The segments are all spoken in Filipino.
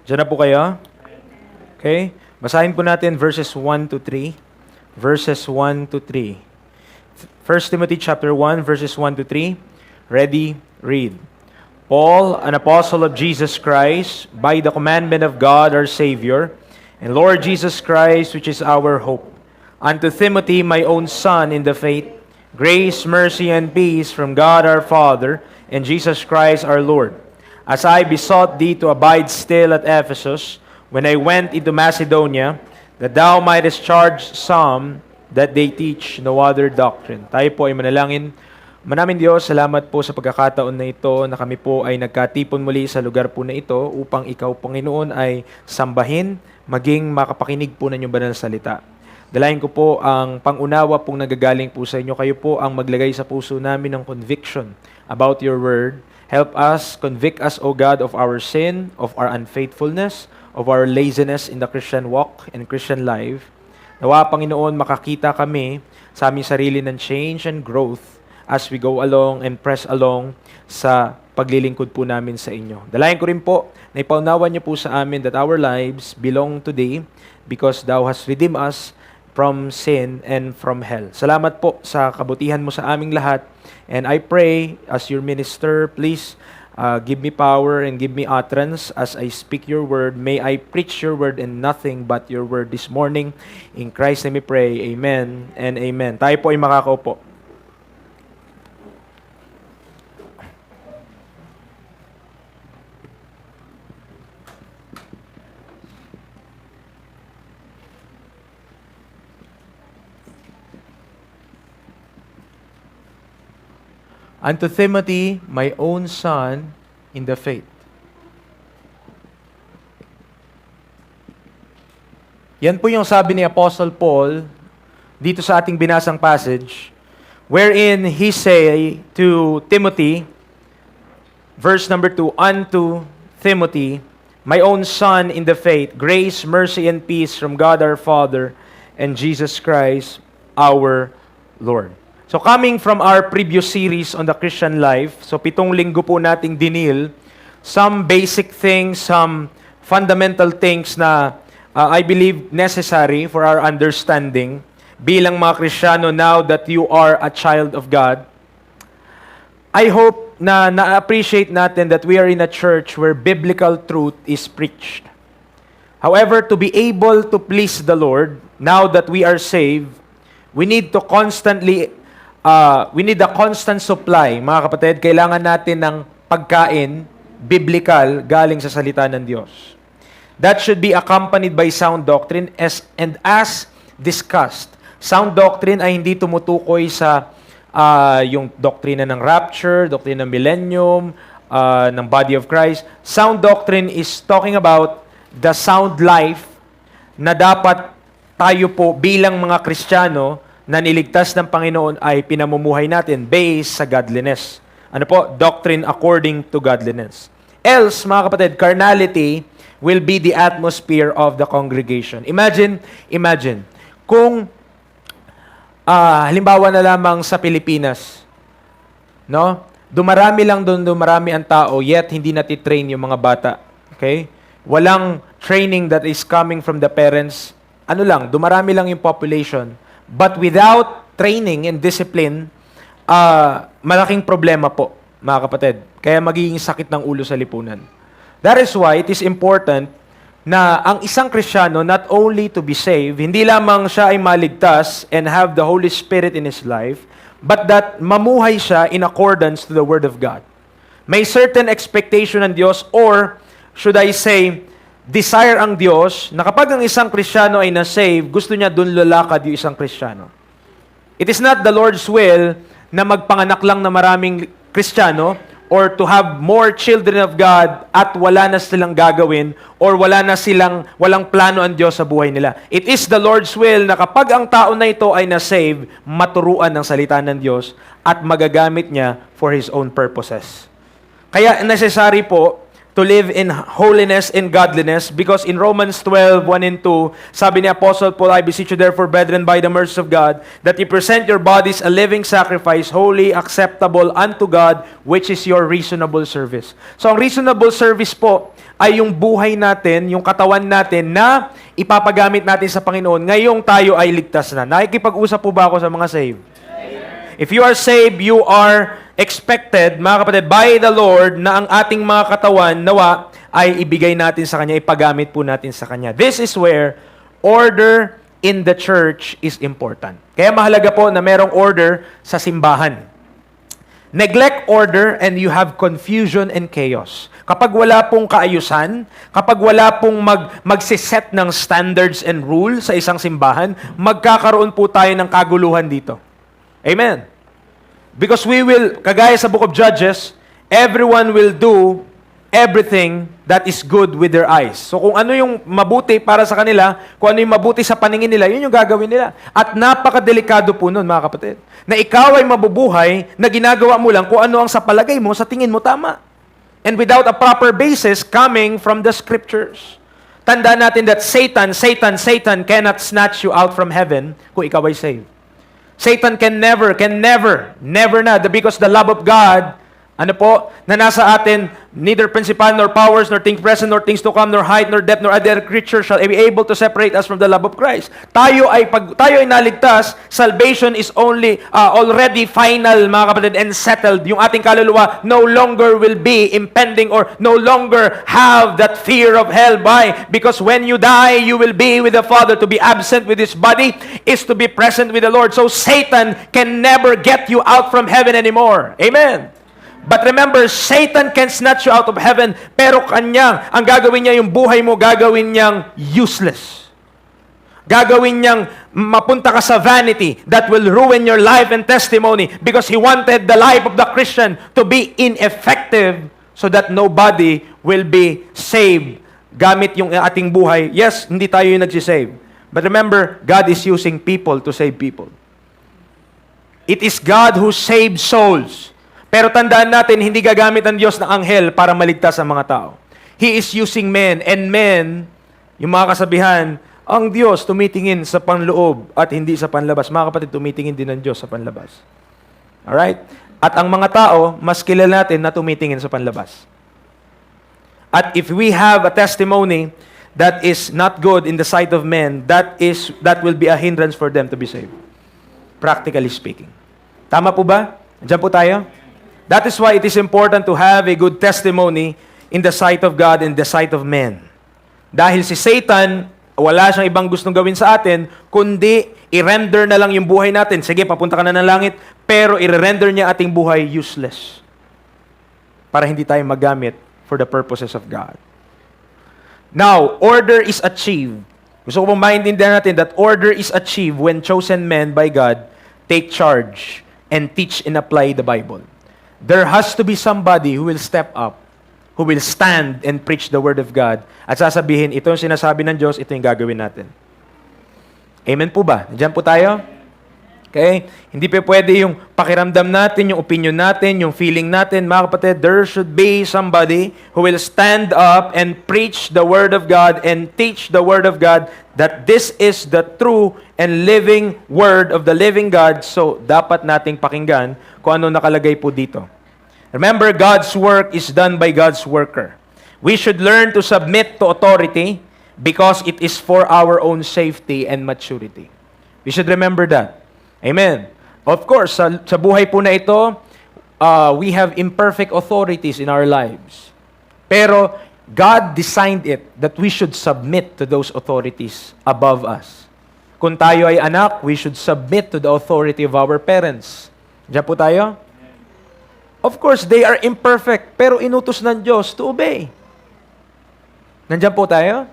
Diyan na po kayo? Okay? Basahin po natin verses 1 to 3. Verses 1 to 3. 1 Timothy chapter 1, verses 1 to 3. Ready? Read. Paul, an apostle of Jesus Christ, by the commandment of God our Savior, and Lord Jesus Christ, which is our hope. Unto Timothy, my own son in the faith, grace, mercy, and peace from God our Father, and Jesus Christ our Lord. As I besought thee to abide still at Ephesus, when I went into Macedonia, that thou mightest charge some that they teach no other doctrine. Tayo po ay manalangin. Manaming Diyos, salamat po sa pagkakataon na ito na kami po ay nagkatipon muli sa lugar po na ito upang ikaw, Panginoon, ay sambahin, maging makapakinig po ng iyong banal na salita. Dalayan ko po ang pangunawa pong nagagaling po sa inyo. Kayo po ang maglagay sa puso namin ng conviction about your word. Help us, convict us, O God, of our sin, of our unfaithfulness, of our laziness in the Christian walk and Christian life. Nawa, Panginoon, makakita kami sa aming sarili ng change and growth as we go along and press along sa paglilingkod po namin sa inyo. Dalayan ko rin po na ipaunawa niyo po sa amin that our lives belong to Thee because Thou hast redeemed us from sin and from hell. Salamat po sa kabutihan mo sa aming lahat. And I pray, as your minister, please give me power and give me utterance as I speak your word. May I preach your word and nothing but your word this morning. In Christ's name we pray. Amen and amen. Tayo po ay makakaupo. Unto Timothy, my own son in the faith. Yan po yung sabi ni Apostle Paul dito sa ating binasang passage, wherein he say to Timothy, verse number 2, Unto Timothy, my own son in the faith, grace, mercy, and peace from God our Father and Jesus Christ our Lord. So coming from our previous series on the Christian life, so 7 linggo po nating dinil, some basic things, some fundamental things na I believe necessary for our understanding bilang mga Kristiyano now that you are a child of God. I hope na na-appreciate natin that we are in a church where biblical truth is preached. However, to be able to please the Lord, now that we are saved, we need a constant supply. Mga kapatid, kailangan natin ng pagkain, biblical, galing sa salita ng Diyos. That should be accompanied by sound doctrine as discussed. Sound doctrine ay hindi tumutukoy sa yung doktrina ng rapture, doktrina ng millennium, ng body of Christ. Sound doctrine is talking about the sound life na dapat tayo po bilang mga Kristiyano na niligtas ng Panginoon ay pinamumuhay natin based sa godliness. Ano po? Doctrine according to godliness. Else, mga kapatid, carnality will be the atmosphere of the congregation. Imagine, kung halimbawa na lamang sa Pilipinas, no? Dumarami ang tao, yet hindi natitrain yung mga bata. Okay? Walang training that is coming from the parents. Dumarami lang yung population. But without training and discipline, malaking problema po, mga kapatid. Kaya magiging sakit ng ulo sa lipunan. That is why it is important na ang isang Kristiyano not only to be saved, hindi lamang siya ay maligtas and have the Holy Spirit in his life, but that mamuhay siya in accordance to the Word of God. May certain expectation ng Diyos, or should I say, desire ang Diyos na kapag ang isang Kristiyano ay na-save, gusto niya dun lalakad yung isang Kristiyano. It is not the Lord's will na magpanganak lang na maraming Kristiyano or to have more children of God at wala na silang gagawin or walang plano ang Diyos sa buhay nila. It is the Lord's will na kapag ang tao na ito ay na-save, maturuan ng salita ng Diyos at magagamit niya for His own purposes. Kaya necessary po to live in holiness and godliness, because in Romans 12, 1 and 2, sabi ni Apostle Paul, I beseech you therefore, brethren, by the mercies of God, that you present your bodies a living sacrifice, holy, acceptable unto God, which is your reasonable service. So ang reasonable service po ay yung buhay natin, yung katawan natin na ipapagamit natin sa Panginoon ngayong tayo ay ligtas na. Nakikipag-usap po ba ako sa mga saved? If you are saved, you are expected, mga kapatid, by the Lord na ang ating mga katawan nawa ay ibigay natin sa Kanya, ipagamit po natin sa Kanya. This is where order in the church is important. Kaya mahalaga po na merong order sa simbahan. Neglect order and you have confusion and chaos. Kapag wala pong kaayusan, kapag wala pong magsiset ng standards and rules sa isang simbahan, magkakaroon po tayo ng kaguluhan dito. Amen. Because we will, kagaya sa Book of Judges, everyone will do everything that is good with their eyes. So kung ano yung mabuti para sa kanila, kung ano yung mabuti sa paningin nila, yun yung gagawin nila. At napakadelikado po nun, mga kapatid, na ikaw ay mabubuhay na ginagawa mo lang kung ano ang sa palagay mo, sa tingin mo tama. And without a proper basis coming from the Scriptures. Tandaan natin that Satan cannot snatch you out from heaven kung ikaw ay saved. Satan can never na, because the love of God, na nasa atin, neither principal, nor powers, nor things present, nor things to come, nor height, nor depth, nor other creature shall be able to separate us from the love of Christ. Pag tayo ay naligtas, salvation is already final, mga kapatid, and settled. Yung ating kaluluwa no longer will be impending or no longer have that fear of hell. Why? Because when you die, you will be with the Father. To be absent with His body is to be present with the Lord. So Satan can never get you out from heaven anymore. Amen. But remember, Satan can snatch you out of heaven, pero ang gagawin niya, yung buhay mo, gagawin niyang useless. Gagawin niyang mapunta ka sa vanity that will ruin your life and testimony, because he wanted the life of the Christian to be ineffective so that nobody will be saved gamit yung ating buhay. Yes, hindi tayo yung nagsisave. But remember, God is using people to save people. It is God who saves souls. Pero tandaan natin, hindi gagamit ang Diyos ng anghel para maligtas ang mga tao. He is using men, and men, yung mga kasabihan, ang Diyos tumitingin sa panloob at hindi sa panlabas. Mga kapatid, tumitingin din ang Diyos sa panlabas. Alright? At ang mga tao, mas kilala natin na tumitingin sa panlabas. At if we have a testimony that is not good in the sight of men, that will be a hindrance for them to be saved. Practically speaking. Tama po ba? Diyan po tayo? That is why it is important to have a good testimony in the sight of God and the sight of men. Dahil si Satan, wala siyang ibang gustong gawin sa atin, kundi i-render na lang yung buhay natin. Sige, papunta ka na ng langit, pero i-render niya ating buhay useless. Para hindi tayo magamit for the purposes of God. Now, order is achieved. Gusto ko pong maintindihan natin that order is achieved when chosen men by God take charge and teach and apply the Bible. There has to be somebody who will step up, who will stand and preach the Word of God, at sasabihin, ito yung sinasabi ng Diyos, ito yung gagawin natin. Amen po ba? Diyan po tayo? Okay? Hindi pa pwede yung pakiramdam natin, yung opinion natin, yung feeling natin. Mga kapatid, there should be somebody who will stand up and preach the Word of God and teach the Word of God that this is the true and living Word of the living God. So, dapat nating pakinggan kung ano nakalagay po dito. Remember, God's work is done by God's worker. We should learn to submit to authority because it is for our own safety and maturity. We should remember that. Amen. Of course, sa buhay po na ito, we have imperfect authorities in our lives. Pero God designed it that we should submit to those authorities above us. Kung tayo ay anak, we should submit to the authority of our parents. Diyan po tayo? Of course, they are imperfect, pero inutos ng Diyos to obey. Nandiyan po tayo?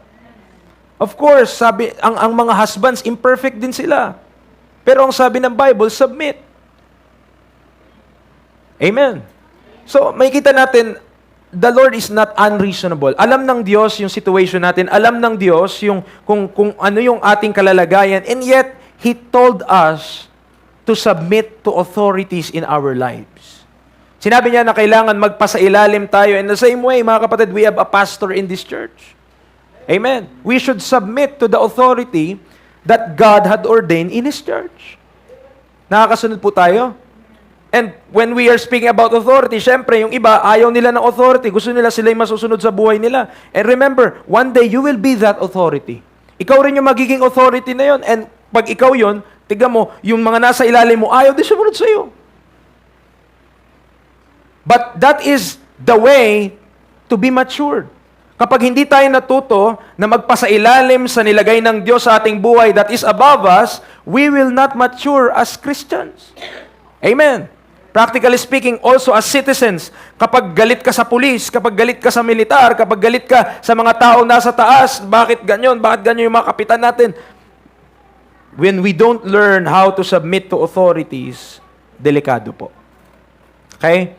Of course, sabi, ang mga husbands, imperfect din sila. Pero ang sabi ng Bible, submit. Amen. So, makikita natin, the Lord is not unreasonable. Alam ng Diyos yung situation natin. Alam ng Diyos yung kung ano yung ating kalalagayan. And yet, He told us to submit to authorities in our lives. Sinabi niya na kailangan magpasailalim tayo. In the same way, mga kapatid, we have a pastor in this church. Amen. We should submit to the authority that God had ordained in His church. Nakakasunod po tayo? And when we are speaking about authority, syempre, yung iba, ayaw nila ng authority. Gusto nila sila yung masusunod sa buhay nila. And remember, one day, you will be that authority. Ikaw rin yung magiging authority na yun. And pag ikaw yun, tignan mo, yung mga nasa ilalim mo, ayaw din sumunod sa iyo. But that is the way to be matured. Kapag hindi tayo natuto na magpasailalim sa nilagay ng Diyos sa ating buhay that is above us, we will not mature as Christians. Amen. Practically speaking, also as citizens, kapag galit ka sa pulis, kapag galit ka sa militar, kapag galit ka sa mga tao nasa taas, bakit ganyan yung mga kapitan natin? When we don't learn how to submit to authorities, delikado po. Okay?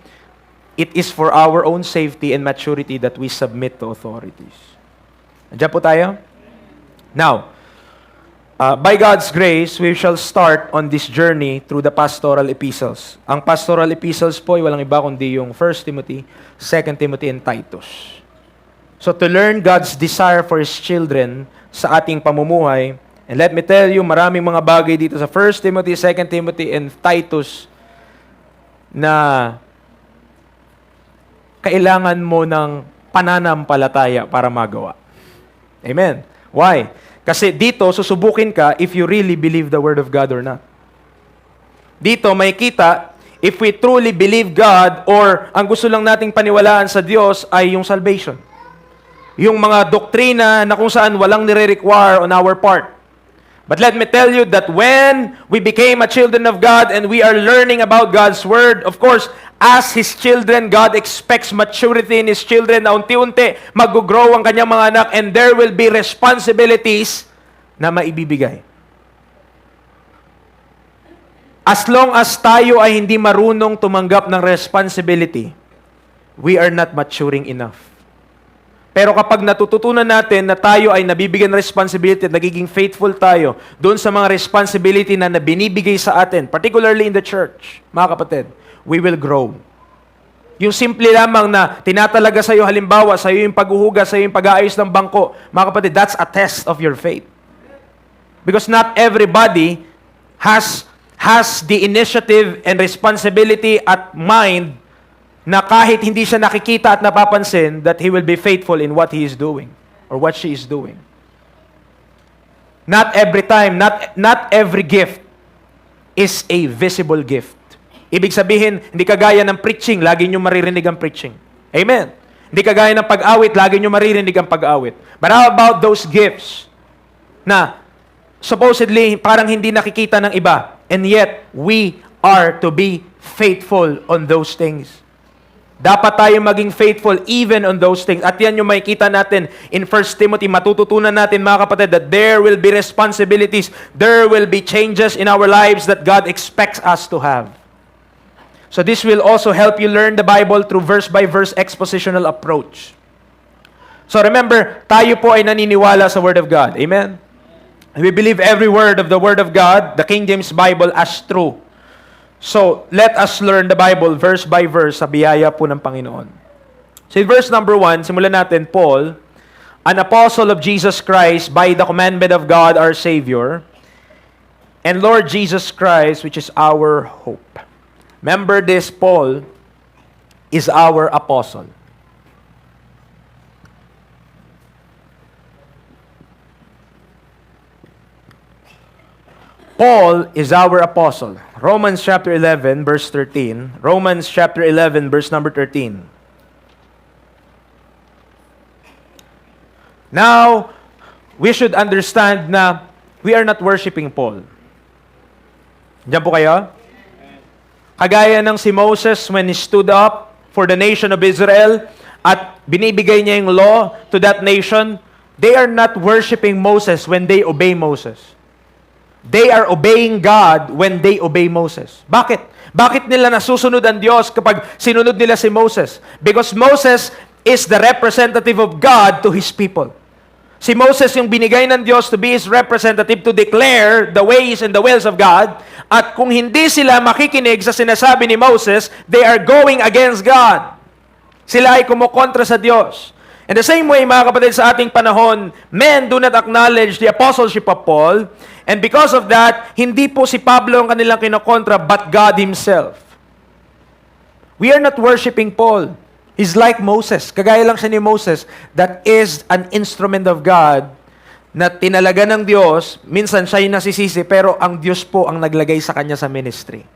It is for our own safety and maturity that we submit to authorities. Andiyan po tayo? Now, by God's grace, we shall start on this journey through the pastoral epistles. Ang pastoral epistles po ay walang iba kundi yung 1 Timothy, 2 Timothy, and Titus. So to learn God's desire for His children sa ating pamumuhay, and let me tell you, maraming mga bagay dito sa 1 Timothy, 2 Timothy, and Titus na kailangan mo ng pananampalataya para magawa. Amen. Why? Kasi dito, susubukin ka if you really believe the Word of God or not. Dito, may kita, if we truly believe God or ang gusto lang nating paniwalaan sa Diyos ay yung salvation. Yung mga doktrina na kung saan walang nire-require on our part. But let me tell you that when we became a children of God and we are learning about God's Word, of course, as His children, God expects maturity in His children na unti-unti mag-grow ang kanyang mga anak and there will be responsibilities na maibibigay. As long as tayo ay hindi marunong tumanggap ng responsibility, we are not maturing enough. Pero kapag natututunan natin na tayo ay nabibigyan ng responsibility at nagiging faithful tayo doon sa mga responsibility na binibigay sa atin, particularly in the church, mga kapatid, we will grow. Yung simple lamang na tinatalaga sa iyo, halimbawa, sa iyo yung paghuhugas, sa iyo yung pag-aayos ng bangko, mga kapatid, that's a test of your faith. Because not everybody has the initiative and responsibility at mind na kahit hindi siya nakikita at napapansin, that he will be faithful in what he is doing or what she is doing. Not every time, not every gift is a visible gift. Ibig sabihin, hindi kagaya ng preaching, lagi nyo maririnig ang preaching. Amen. Hindi kagaya ng pag-awit, lagi nyo maririnig ang pag-awit. But how about those gifts na supposedly parang hindi nakikita ng iba, and yet we are to be faithful on those things. Dapat tayo maging faithful even on those things. At yan yung makikita natin in 1 Timothy. Matututunan natin, mga kapatid, that there will be responsibilities. There will be changes in our lives that God expects us to have. So this will also help you learn the Bible through verse-by-verse expositional approach. So remember, tayo po ay naniniwala sa Word of God. Amen? We believe every word of the Word of God, the King James Bible, as true. So, let us learn the Bible verse by verse sa biyaya po ng Panginoon. So, in verse number 1, simulan natin, Paul, an apostle of Jesus Christ by the commandment of God our Savior, and Lord Jesus Christ, which is our hope. Remember this, Paul is our apostle. Paul is our apostle. Romans chapter 11, verse 13. Romans chapter 11, verse number 13. Now, we should understand na we are not worshiping Paul. Diyan po kayo? Kagaya ng si Moses when he stood up for the nation of Israel at binibigay niya yung law to that nation, they are not worshiping Moses when they obey Moses. They are obeying God when they obey Moses. Bakit? Bakit nila nasusunod ang Diyos kapag sinunod nila si Moses? Because Moses is the representative of God to His people. Si Moses yung binigay ng Diyos to be His representative to declare the ways and the wills of God. At kung hindi sila makikinig sa sinasabi ni Moses, they are going against God. Sila ay kumukontra sa Diyos. In the same way, mga kapatid, sa ating panahon, men do not acknowledge the apostleship of Paul. And because of that, hindi po si Pablo ang kanilang kinokontra, but God Himself. We are not worshiping Paul. He's like Moses. Kagaya lang siya ni Moses that is an instrument of God na tinalaga ng Diyos. Minsan siya yung nasisisi, pero ang Diyos po ang naglagay sa kanya sa ministry.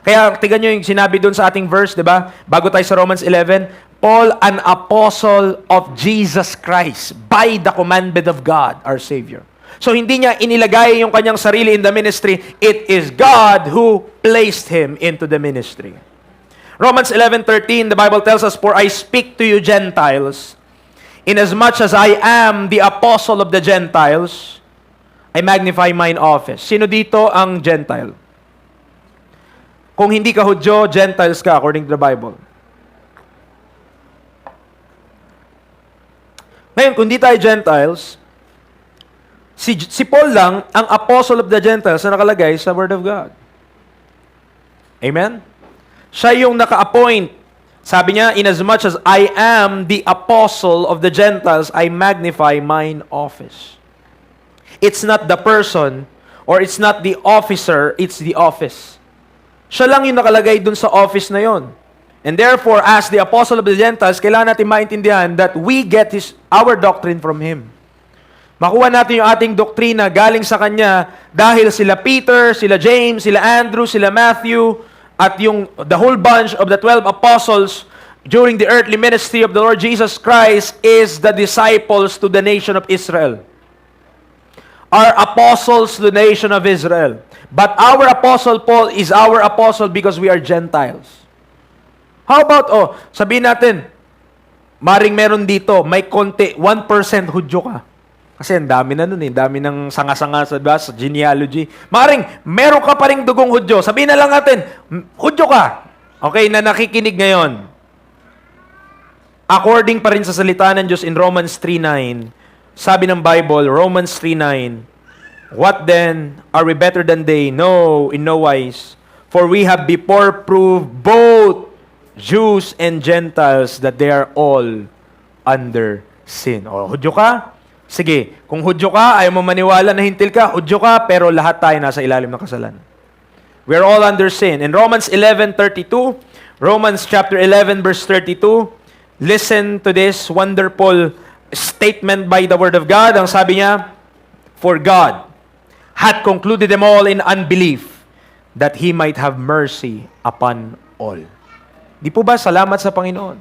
Kaya tingnan nyo yung sinabi doon sa ating verse, di ba? Bago tayo sa Romans 11, Paul, an apostle of Jesus Christ by the commandment of God, our Savior. So hindi niya inilagay yung kanyang sarili in the ministry. It is God who placed him into the ministry. Romans 11:13, the Bible tells us, "For I speak to you Gentiles, inasmuch as I am the apostle of the Gentiles, I magnify mine office." Sino dito ang Gentile? Kung hindi ka Hudyo, Gentiles ka according to the Bible. Ngayon, kung di tayo Gentiles, si Paul lang ang apostle of the Gentiles na nakalagay sa Word of God. Amen? Siya yung naka-appoint. Sabi niya, "Inasmuch as I am the apostle of the Gentiles, I magnify mine office." It's not the person or it's not the officer, it's the office. Siya lang yung nakalagay dun sa office na yon. And therefore, as the apostle of the Gentiles, kailangan natin maintindihan that we get our doctrine from Him. Makuha natin yung ating doktrina galing sa Kanya dahil sila Peter, sila James, sila Andrew, sila Matthew, at the whole bunch of the 12 apostles during the earthly ministry of the Lord Jesus Christ is the disciples to the nation of Israel. Our apostles to the nation of Israel. But our apostle Paul is our apostle because we are Gentiles. How about, sabihin natin, maring meron dito, may konti, 1% Hudyo ka. Kasi ang dami na nun dami ng sanga-sanga sa genealogy. Maring, meron ka pa ring dugong Hudyo. Sabihin na lang natin, Hudyo ka. Okay, na nakikinig ngayon. According pa rin sa salita ng Diyos in Romans 3:9, sabi ng Bible, Romans 3:9, "What then? Are we better than they? No, in no wise. For we have before proved both Jews and Gentiles that they are all under sin." O, Hudyo ka? Sige, kung Hudyo ka, ayaw mo maniwala na hintil ka, Hudyo ka, pero lahat tayo nasa ilalim ng kasalanan. We're all under sin. In Romans 11:32, Romans chapter 11 verse 32, listen to this wonderful statement by the Word of God. Ang sabi niya, "For God had concluded them all in unbelief, that He might have mercy upon all." Di po ba salamat sa Panginoon?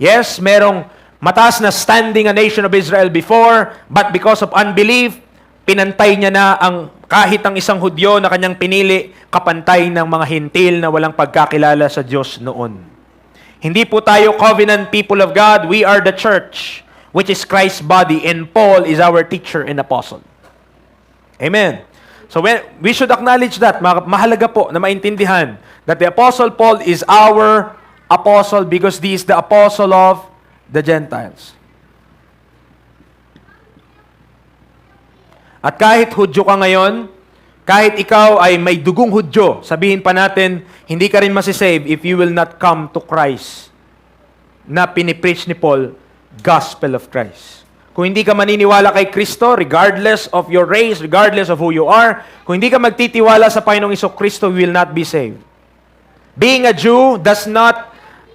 Yes, merong mataas na standing a nation of Israel before, but because of unbelief, pinantay niya na kahit ang isang Hudyo na kanyang pinili, kapantay ng mga hintil na walang pagkakilala sa Diyos noon. Hindi po tayo covenant people of God. We are the church, which is Christ's body, and Paul is our teacher and apostle. Amen. So we should acknowledge that. Mahalaga po na maintindihan that the apostle Paul is our apostle because he is the apostle of the Gentiles. At kahit Hudyo ka ngayon, kahit ikaw ay may dugong Hudyo, sabihin pa natin, hindi ka rin masisave if you will not come to Christ na pinipreach ni Paul, gospel of Christ. Kung hindi ka maniniwala kay Kristo, regardless of your race, regardless of who you are, kung hindi ka magtitiwala sa Panginoong Kristo, you will not be saved. Being a Jew does not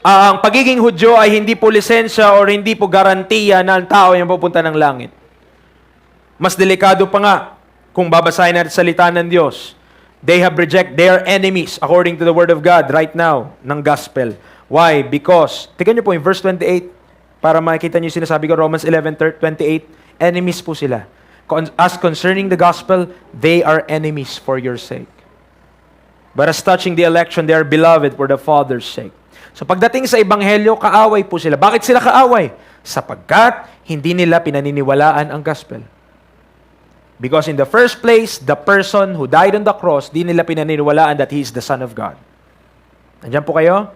ang pagiging Hudyo ay hindi po lisensya o hindi po garantiya na ang tao ay pupunta ng langit. Mas delikado pa nga kung babasahin natin salita ng Diyos. They are enemies according to the Word of God right now ng gospel. Why? Because, tignan niyo po yung verse 28 para makikita niyo yung sinasabi ko, Romans 11:28, enemies po sila. As concerning the gospel, they are enemies for your sake. But as touching the election, they are beloved for the Father's sake. So pagdating sa Ebanghelyo, kaaway po sila. Bakit sila kaaway? Sapagkat hindi nila pinaniniwalaan ang gospel. Because in the first place, the person who died on the cross, di nila pinaniniwalaan that He is the Son of God. Nandiyan po kayo?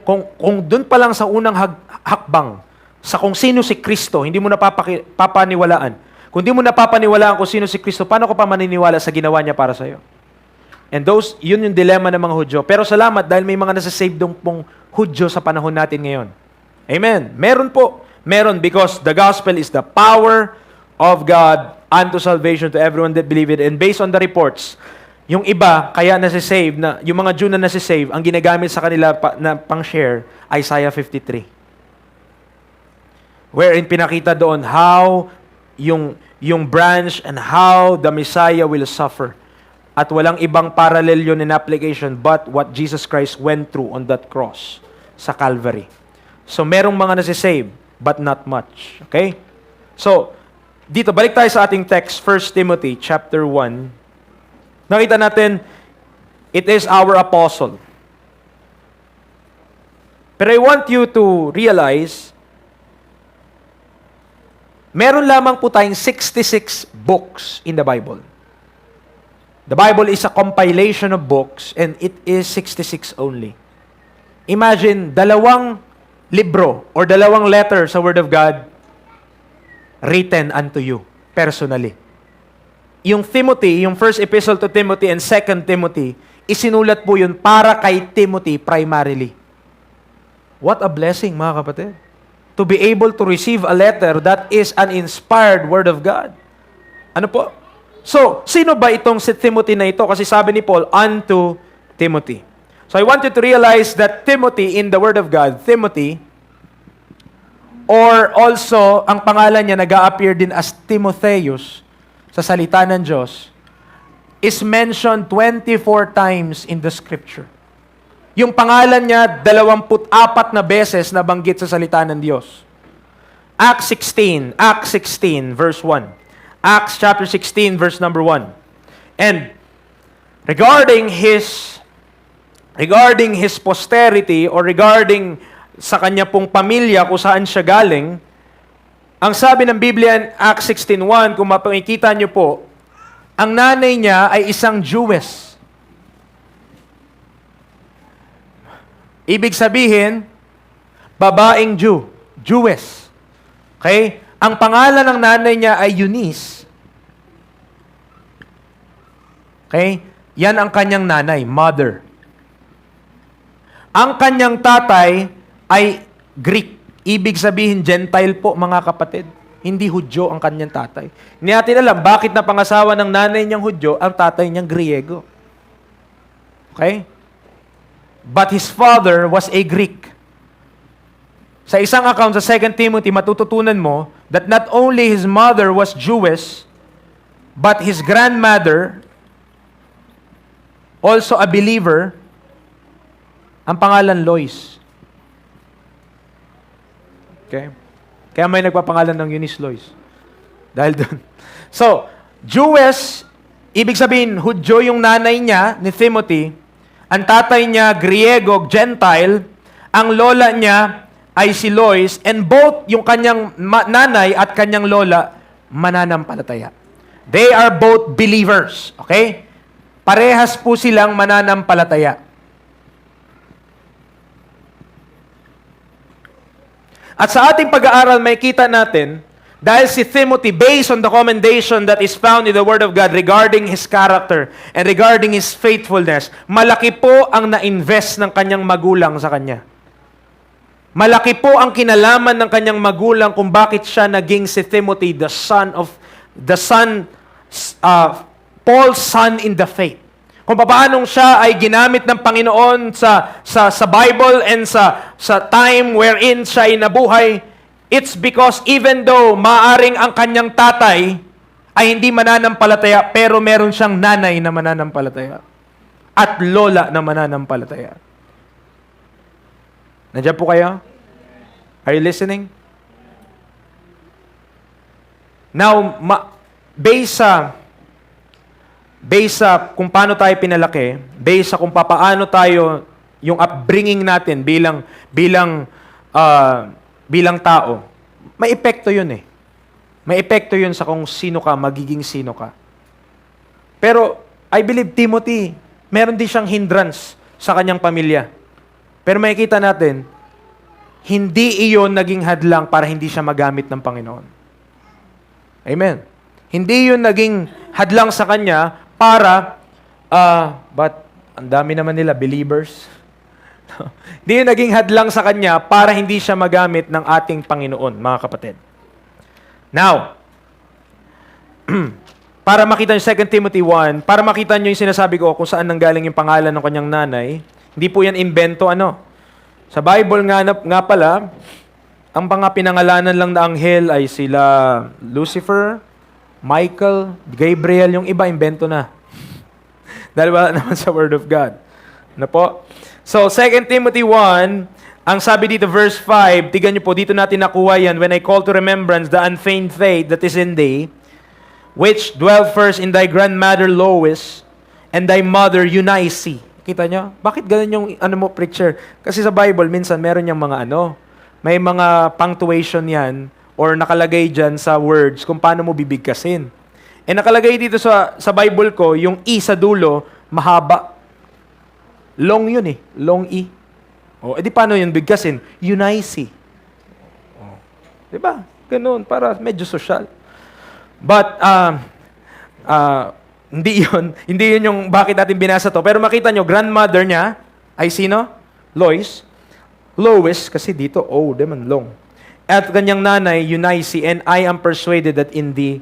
Kung dun pa lang sa unang hakbang, sa kung sino si Kristo, hindi mo na papaniwalaan. Kung di mo napapaniwalaan kung sino si Kristo, paano ka pa maniniwala sa ginawa niya para sa'yo? And yun yung dilemma ng mga Hudyo. Pero salamat dahil may mga nasa-save dong pong Hudyo sa panahon natin ngayon. Amen. Meron po. Meron because the gospel is the power of God unto salvation to everyone that believe it. And based on the reports, yung iba, kaya nasa-save, yung mga Jew na nasa-save, ang ginagamit sa kanila na pang-share, Isaiah 53. Wherein pinakita doon how yung branch and how the Messiah will suffer. At walang ibang parallel yun in application but what Jesus Christ went through on that cross sa Calvary. So, merong mga nasi-save, but not much. Okay? So, dito, balik tayo sa ating text, 1 Timothy chapter 1. Nakita natin, it is our apostle. Pero I want you to realize, meron lamang po tayong 66 books in the Bible. The Bible is a compilation of books and it is 66 only. Imagine, dalawang libro or dalawang letter sa Word of God written unto you personally. Yung Timothy, yung first epistle to Timothy and second Timothy, isinulat po yun para kay Timothy primarily. What a blessing, mga kapatid. To be able to receive a letter that is an inspired Word of God. Ano po? So, sino ba itong si Timothy na ito? Kasi sabi ni Paul, unto Timothy. So, I want you to realize that Timothy in the Word of God, Timothy, or also, ang pangalan niya nag-a-appear din as Timotheus sa salita ng Diyos, is mentioned 24 times in the Scripture. Yung pangalan niya, 24 na beses nabanggit sa salita ng Diyos. Acts 16, verse 1. Acts chapter 16, verse number 1. And regarding his posterity or regarding sa kanya pong pamilya kung saan siya galing, ang sabi ng Biblia in Acts 16:1, kung mapakikita niyo po, ang nanay niya ay isang Jewess. Ibig sabihin, babaeng Jewess. Okay? Ang pangalan ng nanay niya ay Eunice. Okay? Yan ang kanyang nanay, mother. Ang kanyang tatay ay Greek. Ibig sabihin, Gentile po, mga kapatid. Hindi Hudyo ang kanyang tatay. Hindi natin alam bakit napangasawa ng nanay niyang Hudyo, ang tatay niyang Griego. Okay? But his father was a Greek. Sa isang account sa 2 Timothy, matututunan mo that not only his mother was Jewish, but his grandmother, also a believer, ang pangalan Lois. Okay? Kaya may nagpapangalan ng Eunice Lois. Dahil doon. So, Jewish, ibig sabihin, Hudyo yung nanay niya, ni Timothy, ang tatay niya, Griego, Gentile, ang lola niya, ay si Lois, and both yung kanyang nanay at kanyang lola, mananampalataya. They are both believers. Okay? Parehas po silang mananampalataya. At sa ating pag-aaral, may kita natin, dahil si Timothy, based on the commendation that is found in the Word of God regarding his character and regarding his faithfulness, malaki po ang na-invest ng kanyang magulang sa kanya. Malaki po ang kinalaman ng kanyang magulang kung bakit siya naging si Timothy, Paul's son in the faith. Kung paano siya ay ginamit ng Panginoon sa Bible and sa time wherein siya ay nabuhay, it's because even though maaring ang kanyang tatay ay hindi mananampalataya, pero meron siyang nanay na mananampalataya at lola na mananampalataya. Nandiyan po kayo? Are you listening? Now, based sa kung paano tayo pinalaki, based sa kung paano tayo, yung upbringing natin bilang tao, may epekto yun eh. May epekto yun sa kung sino ka, magiging sino ka. Pero, I believe Timothy, meron din siyang hindrance sa kanyang pamilya. Pero makikita natin, hindi iyon naging hadlang para hindi siya magamit ng Panginoon. Amen. Hindi yun naging hadlang sa kanya para, but ang dami naman nila, believers. Hindi yun naging hadlang sa kanya para hindi siya magamit ng ating Panginoon, mga kapatid. Now, para makita niyo 2 Timothy 1, para makita niyo yung sinasabi ko kung saan nanggaling yung pangalan ng kanyang nanay, hindi po yan invento Sa Bible nga pala, ang mga pinangalanan lang na anghel ay sila Lucifer, Michael, Gabriel, yung iba invento na. Dahil wala naman sa Word of God. Na po? So, 2 Timothy 1, ang sabi dito, verse 5, tignan niyo po, dito natin nakuha yan, when I call to remembrance the unfeigned faith that is in thee, which dwell first in thy grandmother Lois, and thy mother Eunice. Kita nyo? Bakit ganun yung preacher? Kasi sa Bible, minsan meron yung mga may mga punctuation yan, or nakalagay dyan sa words kung paano mo bibigkasin. E nakalagay dito sa Bible ko, yung E sa dulo, mahaba. Long yun long E. O, edi paano yun bigkasin? Eunice. O, diba? Ganun, para medyo social. But, hindi yun yung bakit natin binasa to. Pero makita nyo, grandmother niya ay sino? Lois, kasi dito, long. At kanyang nanay, Eunice, and I am persuaded that in thee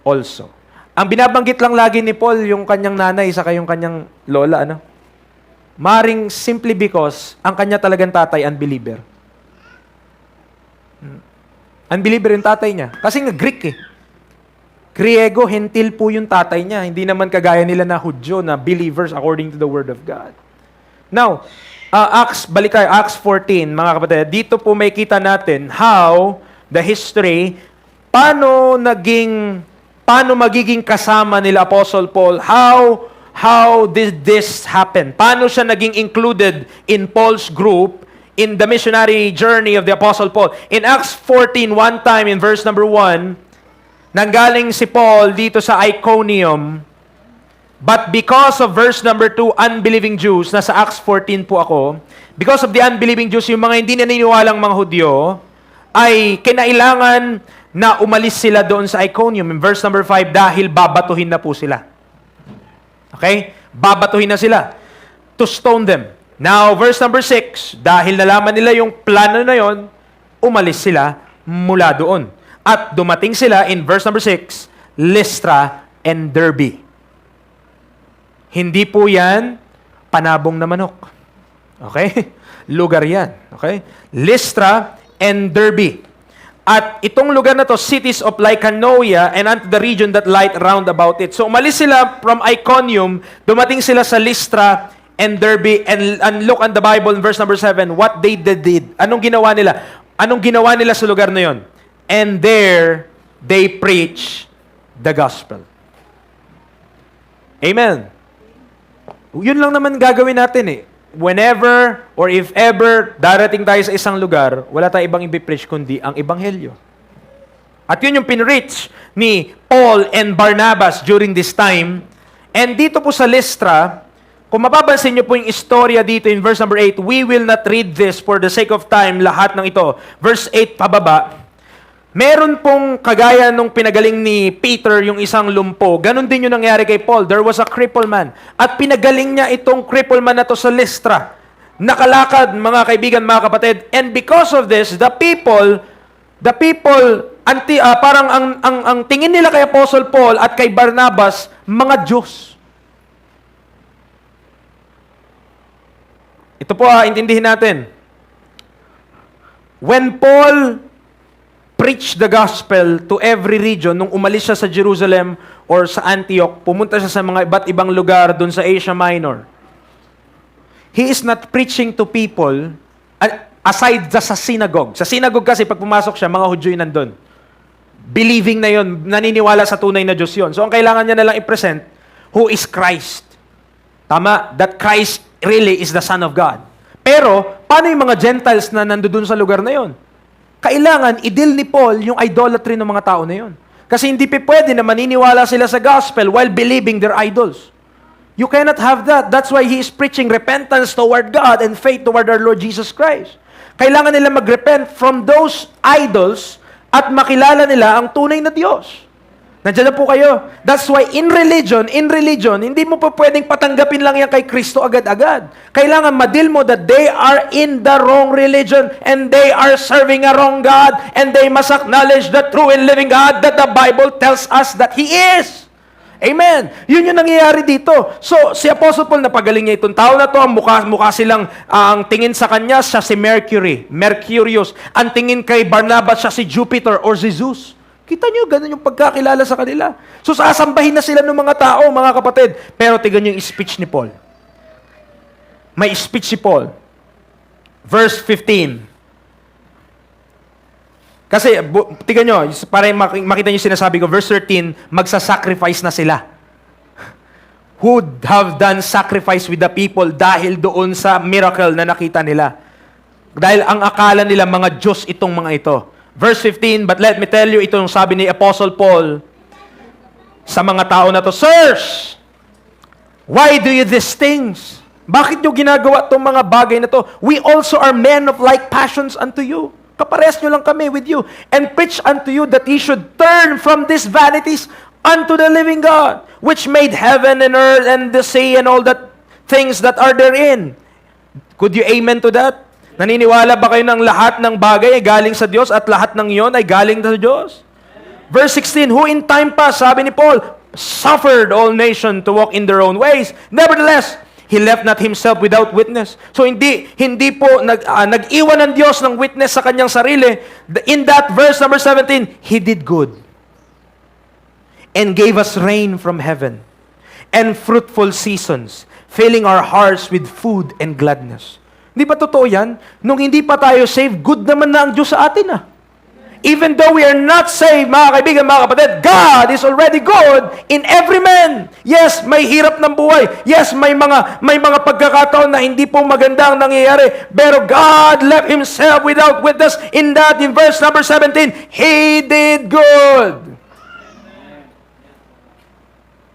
also. Ang binabanggit lang lagi ni Paul, yung kanyang nanay, saka yung kanyang lola, Maring simply because ang kanya talagang tatay, unbeliever. Unbeliever yung tatay niya. Kasi nga Greek Griego, Hentil po yung tatay niya. Hindi naman kagaya nila na Hudyo, na believers according to the Word of God. Now, Acts 14, mga kapatid, dito po may kita natin how the history, paano magiging kasama nila Apostle Paul, how did this happen? Paano siya naging included in Paul's group in the missionary journey of the Apostle Paul? In Acts 14, one time in verse number 1, nanggaling si Paul dito sa Iconium, but because of verse number 2, unbelieving Jews, nasa Acts 14 po ako, because of the unbelieving Jews, yung mga hindi naniniwalang mga Hudyo, ay kinailangan na umalis sila doon sa Iconium, in verse number 5, dahil babatuhin na po sila. Okay? Babatuhin na sila to stone them. Now, verse number 6, dahil nalaman nila yung plano na yon, umalis sila mula doon. At dumating sila in verse number 6, Lystra and Derbe. Hindi po yan panabong na manok. Okay? Lugar yan. Okay? Lystra and Derbe. At itong lugar na to, cities of Lycaonia and unto the region that light round about it. So umalis sila from Iconium, dumating sila sa Lystra and Derbe, and look at the Bible in verse number 7, what they did. Anong ginawa nila? Anong ginawa nila sa lugar na yon? And there, they preach the gospel. Amen. Yun lang naman gagawin natin Whenever or if ever darating tayo sa isang lugar, wala tayong ibang i-preach kundi ang ebanghelyo. At yun yung pinreach ni Paul and Barnabas during this time. And dito po sa Lystra, kung mapapansin nyo po yung istorya dito in verse number 8, we will not read this for the sake of time, lahat ng ito. Verse 8 pababa, meron pong kagaya nung pinagaling ni Peter yung isang lumpo. Ganon din yung nangyari kay Paul. There was a crippled man. At pinagaling niya itong crippled man na to sa Lystra. Nakalakad, mga kaibigan, mga kapatid. And because of this, the people, parang ang tingin nila kay Apostle Paul at kay Barnabas, mga Diyos. Ito po, intindihin natin. When Paul preach the gospel to every region, nung umalis siya sa Jerusalem or sa Antioch, pumunta siya sa mga iba't ibang lugar doon sa Asia Minor. He is not preaching to people aside sa synagogue. Sa synagogue kasi pag pumasok siya, mga Hudyo yung nandun. Believing na yon, naniniwala sa tunay na Diyos yon. So ang kailangan niya na lang i-present, who is Christ. Tama, that Christ really is the Son of God. Pero, paano yung mga Gentiles na nandoon sa lugar na yon? Kailangan i-deal ni Paul yung idolatry ng mga tao na yun. Kasi hindi pwede na maniniwala sila sa gospel while believing their idols. You cannot have that. That's why he is preaching repentance toward God and faith toward our Lord Jesus Christ. Kailangan nila mag-repent from those idols at makilala nila ang tunay na Diyos. Nandiyan na po kayo. That's why in religion, hindi mo pa pwedeng patanggapin lang yan kay Kristo agad-agad. Kailangan madil mo that they are in the wrong religion and they are serving a wrong God and they must acknowledge the true and living God that the Bible tells us that He is. Amen. Yun yung nangyayari dito. So, si Apostle Paul, napagaling niya itong tao na to, ang mukha silang, ang tingin sa kanya, siya si Mercurius. Ang tingin kay Barnabas, siya si Jupiter or si Zeus. Kita nyo, ganun yung pagkakilala sa kanila. So, sasambahin na sila ng mga tao, mga kapatid. Pero tignan nyo yung speech ni Paul. May speech si Paul. Verse 15. Kasi, tignan nyo, para makita nyo yung sinasabi ko, verse 13, magsasacrifice na sila. Would have done sacrifice with the people dahil doon sa miracle na nakita nila. Dahil ang akala nila, mga Diyos itong mga ito. Verse 15, but let me tell you, ito yung sabi ni Apostle Paul sa mga tao na to, Sirs, why do you these things? Bakit nyo ginagawa itong mga bagay na to? We also are men of like passions unto you. Kapares nyo lang kami with you. And preach unto you that ye should turn from these vanities unto the living God, which made heaven and earth and the sea and all that things that are therein. Could you amen to that? Naniniwala ba kayo ng lahat ng bagay ay galing sa Diyos at lahat ng iyon ay galing sa Diyos? Verse 16, who in time past, sabi ni Paul, suffered all nations to walk in their own ways. Nevertheless, He left not Himself without witness. So hindi po nag-iwan ng Diyos ng witness sa kanyang sarili. In that verse number 17, He did good and gave us rain from heaven and fruitful seasons, filling our hearts with food and gladness. Hindi ba totoo yan? Nung hindi pa tayo saved, good naman na ang Diyos sa atin Even though we are not saved, mga kaibigan, mga kapatid, God is already good in every man. Yes, may hirap ng buhay. Yes, may mga pagkakataon na hindi po maganda ang nangyayari. Pero God left Himself without witness in that, in verse number 17, He did good.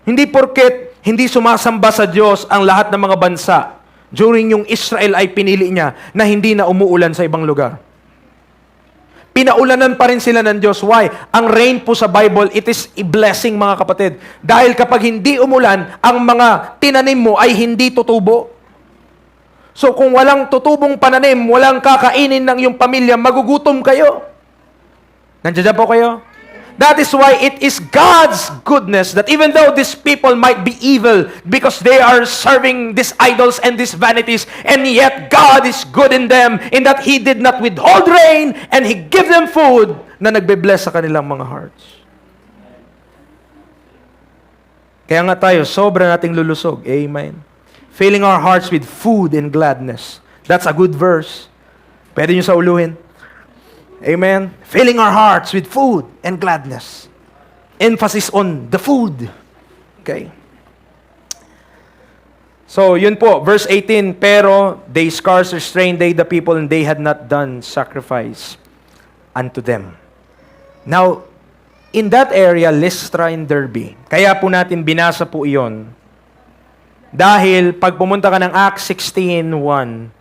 Hindi porket hindi sumasamba sa Diyos ang lahat ng mga bansa during yung Israel ay pinili niya na hindi na umuulan sa ibang lugar. Pinaulanan pa rin sila ng Diyos. Why? Ang rain po sa Bible, it is a blessing, mga kapatid. Dahil kapag hindi umulan, ang mga tinanim mo ay hindi tutubo. So kung walang tutubong pananim, walang kakainin ng iyong pamilya, magugutom kayo. Nandiyan po kayo? That is why it is God's goodness that even though these people might be evil because they are serving these idols and these vanities, and yet God is good in them in that He did not withhold rain and He gave them food na nagbe-bless sa kanilang mga hearts. Kaya nga tayo, sobra nating lulusog. Amen. Filling our hearts with food and gladness. That's a good verse. Pwede nyo sa uluhin. Amen. Filling our hearts with food and gladness. Emphasis on the food. Okay. So, yun po, verse 18, pero they scarce restrained they the people and they had not done sacrifice unto them. Now, in that area, Lystra and Derbe, kaya po natin binasa po iyon. Dahil pag pumunta ka ng Acts 16:1,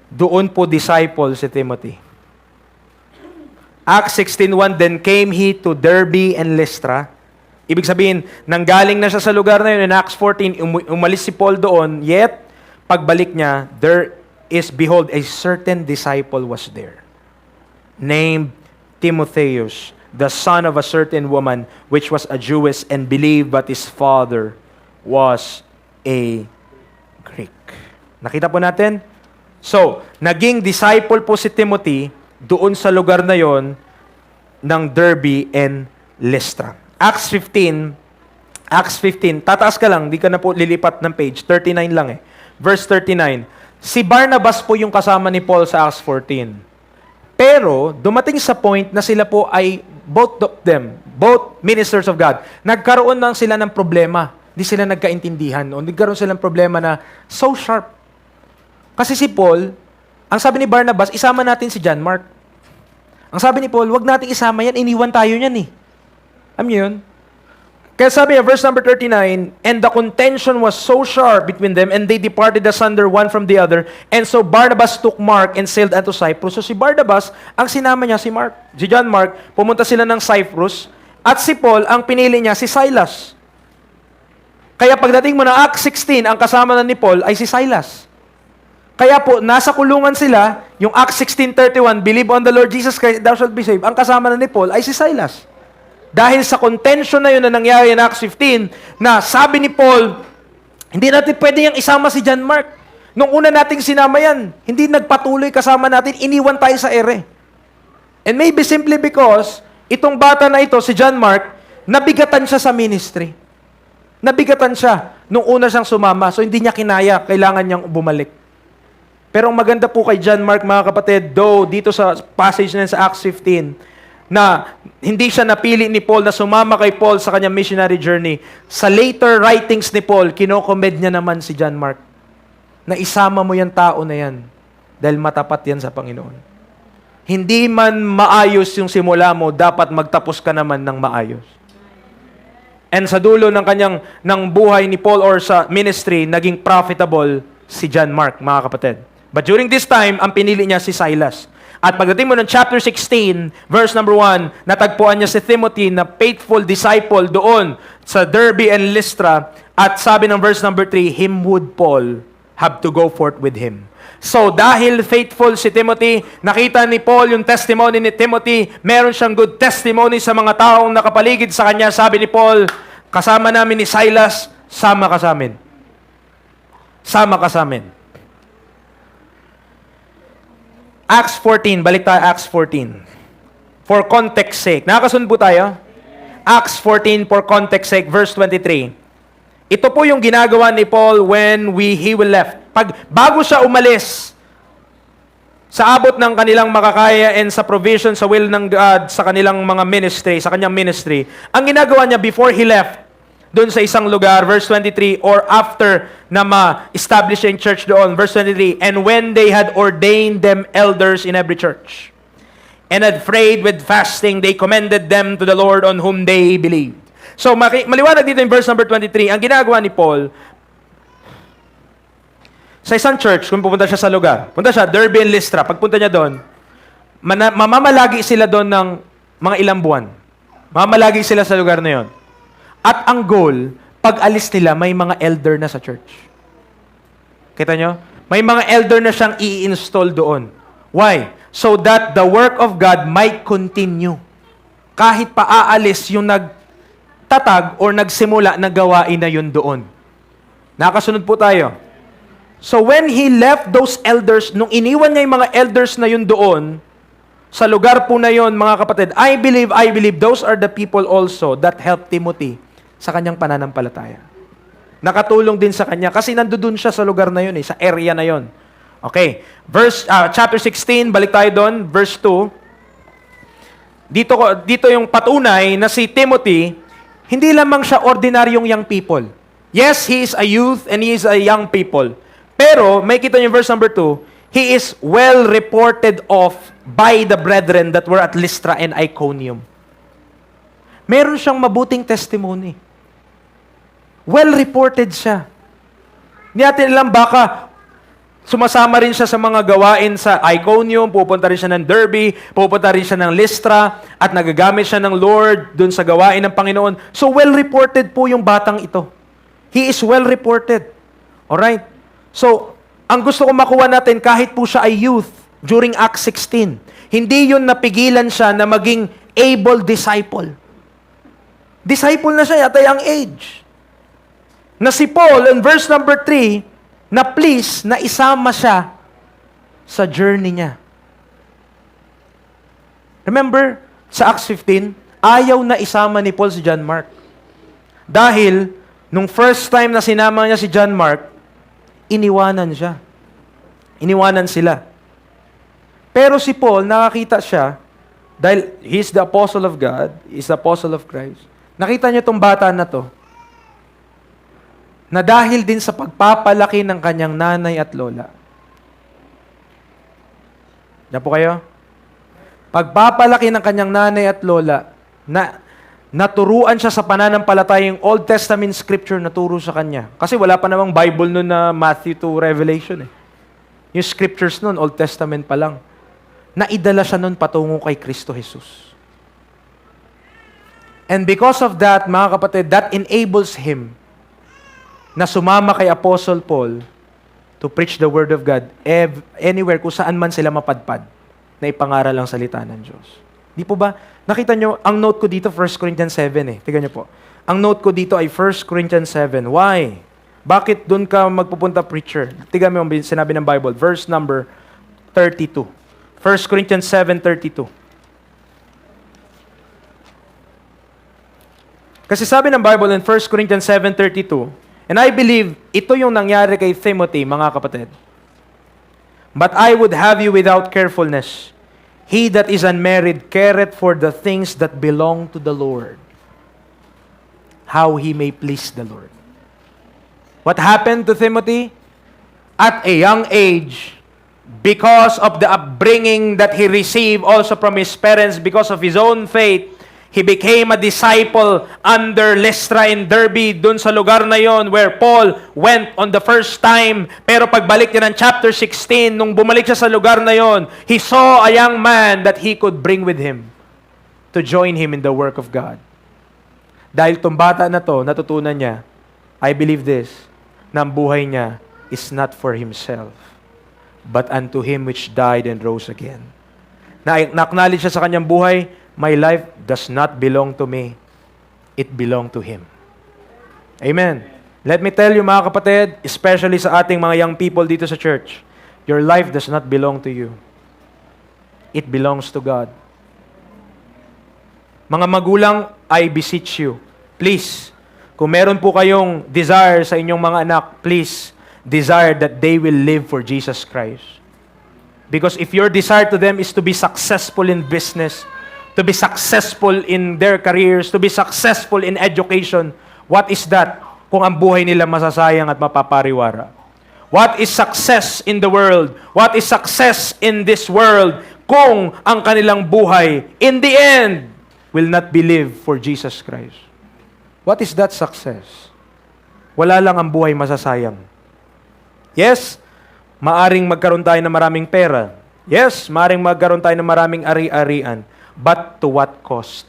doon po disciple si Timothy. Acts 16:1, then came he to Derbe and Lystra. Ibig sabihin, nanggaling na siya sa lugar na yun. In Acts 14, umalis si Paul doon, yet, pagbalik niya, there is, behold, a certain disciple was there, named Timotheus, the son of a certain woman, which was a Jewess and believed, but his father was a Greek. Nakita po natin? So, naging disciple po si Timothy doon sa lugar na yon ng Derbe and Lystra. Acts 15, tataas ka lang, di ka na po lilipat ng page, 39 lang Verse 39, si Barnabas po yung kasama ni Paul sa Acts 14. Pero, dumating sa point na sila po ay, both ministers of God, nagkaroon lang sila ng problema. Di sila nagkaintindihan. O nagkaroon sila ng problema na so sharp. Kasi si Paul, ang sabi ni Barnabas, isama natin si John Mark. Ang sabi ni Paul, wag nating isama yan, iniwan tayo niyan Alam niyo yun? Kaya sabi niya, verse number 39, and the contention was so sharp between them, and they departed asunder one from the other, and so Barnabas took Mark and sailed unto Cyprus. So si Barnabas, ang sinama niya si Mark, si John Mark, pumunta sila ng Cyprus, At si Paul, ang pinili niya, si Silas. Kaya pagdating mo ng Acts 16, ang kasama na ni Paul ay si Silas. Kaya po, nasa kulungan sila, yung Acts 16:31, believe on the Lord Jesus Christ, thou shalt be saved. Ang kasama na ni Paul ay si Silas. Dahil sa contention na yun na nangyari in Acts 15, na sabi ni Paul, hindi natin pwede yung isama si John Mark. Nung una nating sinama yan, hindi nagpatuloy kasama natin, iniwan tayo sa ere. And maybe simply because, itong bata na ito, si John Mark, nabigatan siya sa ministry. Nabigatan siya nung una siyang sumama. So hindi niya kinaya, kailangan niyang bumalik. Pero ang maganda po kay John Mark, mga kapatid, though dito sa passage na sa Acts 15, na hindi siya napili ni Paul na sumama kay Paul sa kanyang missionary journey, sa later writings ni Paul, kinokommed niya naman si John Mark na isama mo yung tao na yan dahil matapat yan sa Panginoon. Hindi man maayos yung simula mo, dapat magtapos ka naman ng maayos. And sa dulo ng buhay ni Paul or sa ministry, naging profitable si John Mark, mga kapatid. But during this time, ang pinili niya si Silas. At pagdating mo ng chapter 16, verse number 1, natagpuan niya si Timothy na faithful disciple doon sa Derbe and Lystra. At sabi ng verse number 3, him would Paul have to go forth with him. So, dahil faithful si Timothy, nakita ni Paul yung testimony ni Timothy, meron siyang good testimony sa mga taong nakapaligid sa kanya. Sabi ni Paul, kasama namin ni Silas, sama ka sa amin. Sama ka sa amin. Acts 14, balik tayo Acts 14. For context sake. Nakakasunod po tayo? Acts 14, for context sake, verse 23. Ito po yung ginagawa ni Paul when he will left. Bago siya umalis, sa abot ng kanilang makakaya and sa provision sa will ng God sa kanilang mga ministry, sa kanyang ministry, ang ginagawa niya before he left, doon sa isang lugar, verse 23, or after na ma-establish yung church doon, verse 23, and when they had ordained them elders in every church, and had prayed with fasting, they commended them to the Lord on whom they believed. So, maliwanag dito in verse number 23, ang ginagawa ni Paul, sa isang church, kung pupunta siya sa lugar, punta siya, Derbe and Lystra, pagpunta niya doon, mamamalagi sila doon ng mga ilang buwan. Mamamalagi sila sa lugar na yon. At ang goal, pag alis nila, may mga elder na sa church. Kita nyo? May mga elder na siyang i-install doon. Why? So that the work of God might continue. Kahit pa aalis yung nagtatag or nagsimula na gawain na yun doon. Nakasunod po tayo. So when he left those elders, nung iniwan niya yung mga elders na yun doon, sa lugar po na yun, mga kapatid, I believe those are the people also that helped Timothy sa kanyang pananampalataya. Nakatulong din sa kanya kasi nandoon siya sa lugar na yun, sa area na yun. Okay. Chapter 16, balik tayo doon, verse 2. Dito yung patunay na si Timothy, hindi lamang siya ordinaryong young people. Yes, he is a youth and he is a young people. Pero, may kita niyo verse number 2, he is well reported of by the brethren that were at Lystra and Iconium. Meron siyang mabuting testimony. Well reported siya. Hindi natin alam baka sumasama rin siya sa mga gawain sa Iconium, pupunta rin siya ng Derbe, pupunta rin siya ng Lystra, at nagagamit siya ng Lord dun sa gawain ng Panginoon. So well reported po yung batang ito. He is well reported. Alright? So, ang gusto ko makuha natin, kahit po siya ay youth during Acts 16, hindi yun napigilan siya na maging able disciple. Disciple na siya, yata yung age. Na si Paul, in verse number 3, na please, na isama siya sa journey niya. Remember, sa Acts 15, ayaw na isama ni Paul si John Mark. Dahil, nung first time na sinama niya si John Mark, iniwanan siya. Iniwanan sila. Pero si Paul, nakakita siya, dahil he's the apostle of God, he's the apostle of Christ. Nakita niyo itong bata na to, na dahil din sa pagpapalaki ng kanyang nanay at lola. Diyan po kayo? Pagpapalaki ng kanyang nanay at lola, na naturuan siya sa pananampalataya yung Old Testament scripture na turo sa kanya. Kasi wala pa namang Bible noon na Matthew to Revelation eh. Yung scriptures noon, Old Testament pa lang. Naidala siya noon patungo kay Kristo Jesus. And because of that, mga kapatid, that enables him na sumama kay Apostle Paul to preach the Word of God anywhere kung saan man sila mapadpad na ipangaral ang salita ng Diyos. Di po ba? Nakita nyo, ang note ko dito, 1 Corinthians 7 eh. Tignan nyo po. Ang note ko dito ay 1 Corinthians 7. Why? Bakit doon ka magpupunta, preacher? Tignan mo yung sinabi ng Bible. Verse number 32. 1 Corinthians 7:32. Kasi sabi ng Bible in 1 Corinthians 7:32, and I believe ito yung nangyari kay Timothy, mga kapatid. But I would have you without carefulness. He that is unmarried careth for the things that belong to the Lord, how he may please the Lord. What happened to Timothy? At a young age, because of the upbringing that he received also from his parents, because of his own faith, he became a disciple under Lystra and Derbe, dun sa lugar na yon where Paul went on the first time. Pero pagbalik niya ng chapter 16, nung bumalik siya sa lugar na yon, he saw a young man that he could bring with him to join him in the work of God. Dahil tong bata na to, natutunan niya, I believe this, na ang buhay niya is not for himself, but unto him which died and rose again. Na-acknowledge siya sa kanyang buhay, my life does not belong to me. It belong to him. Amen. Let me tell you, mga kapatid, especially sa ating mga young people dito sa church, your life does not belong to you. It belongs to God. Mga magulang, I beseech you, please, kung meron po kayong desire sa inyong mga anak, please, desire that they will live for Jesus Christ. Because if your desire to them is to be successful in business, to be successful in their careers, to be successful in education, what is that kung ang buhay nila masasayang at mapapariwara? What is success in the world? What is success in this world kung ang kanilang buhay, in the end, will not be lived for Jesus Christ? What is that success? Wala lang ang buhay masasayang. Yes, maaring magkaroon tayo ng maraming pera. Yes, maaring magkaroon tayo ng maraming ari-arian. But to what cost?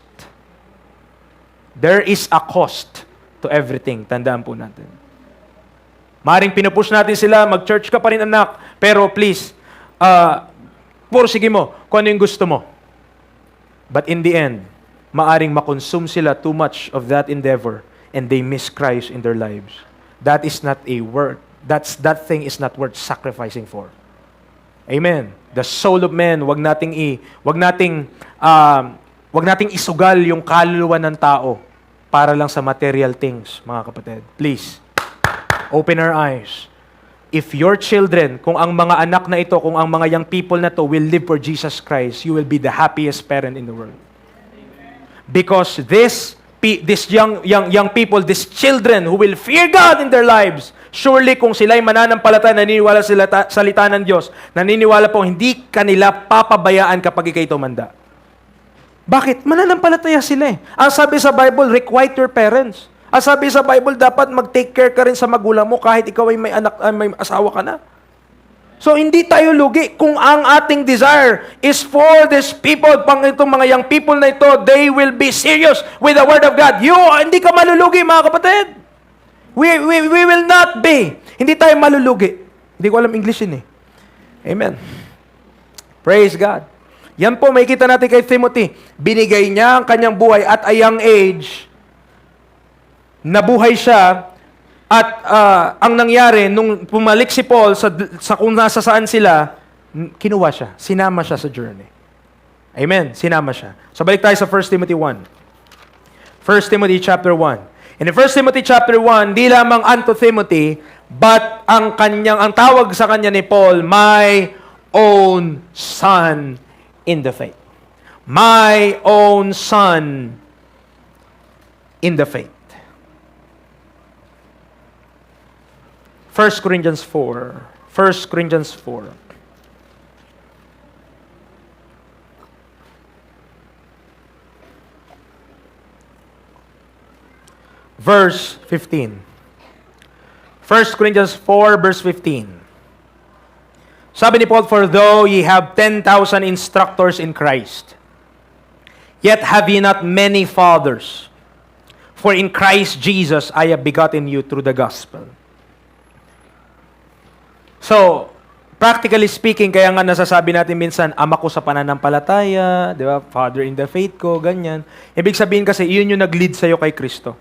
There is a cost to everything. Tandaan po natin. Maaring pinupush natin sila, mag-church ka pa rin anak, pero please, pursige mo kung ano yung gusto mo. But in the end, maaring makonsume sila too much of that endeavor and they miss Christ in their lives. That is not a worth. That thing is not worth sacrificing for. Amen. The soul of man, wag nating isugal yung kaluluwa ng tao para lang sa material things, mga kapatid. Please, open our eyes. If your children, kung ang mga anak na ito, kung ang mga young people na to will live for Jesus Christ, you will be the happiest parent in the world. Because these young people, these children who will fear God in their lives, surely kung sila'y mananampalataya, naniniwala sila salita ng Diyos, naniniwala po hindi kanila papabayaan kapag ikay tumanda. Bakit? Mananampalataya sila eh. Ang sabi sa Bible, requite your parents. Ang sabi sa Bible, dapat mag-take care ka rin sa magulang mo kahit ikaw ay may anak, may asawa ka na. So, hindi tayo lugi. Kung ang ating desire is for these people, pang itong mga young people na ito, they will be serious with the Word of God. Hindi ka malulugi, mga kapatid. We will not be. Hindi tayo malulugi. Hindi ko alam English yun eh. Amen. Praise God. Yan po, makikita natin kay Timothy. Binigay niya ang kanyang buhay at a young age. Nabuhay siya. At ang nangyari, nung pumalik si Paul sa kung nasa saan sila, kinuha siya. Sinama siya sa journey. Amen. Sinama siya. So balik tayo sa 1 Timothy 1. 1 Timothy chapter 1. In 1 Timothy chapter 1, di lamang unto Timothy, but ang tawag sa kanya ni Paul, my own son in the faith. My own son in the faith. 1 Corinthians 4. 1 Corinthians 4. Verse 15. 1 Corinthians 4, verse 15. Sabi ni Paul, for though ye have 10,000 instructors in Christ, yet have ye not many fathers. For in Christ Jesus, I have begotten you through the gospel. So, practically speaking, kaya nga nasasabi natin minsan, ama ko sa pananampalataya, di ba? Father in the faith ko, ganyan. Ibig sabihin kasi, yun yung nag-lead sa'yo kay Kristo.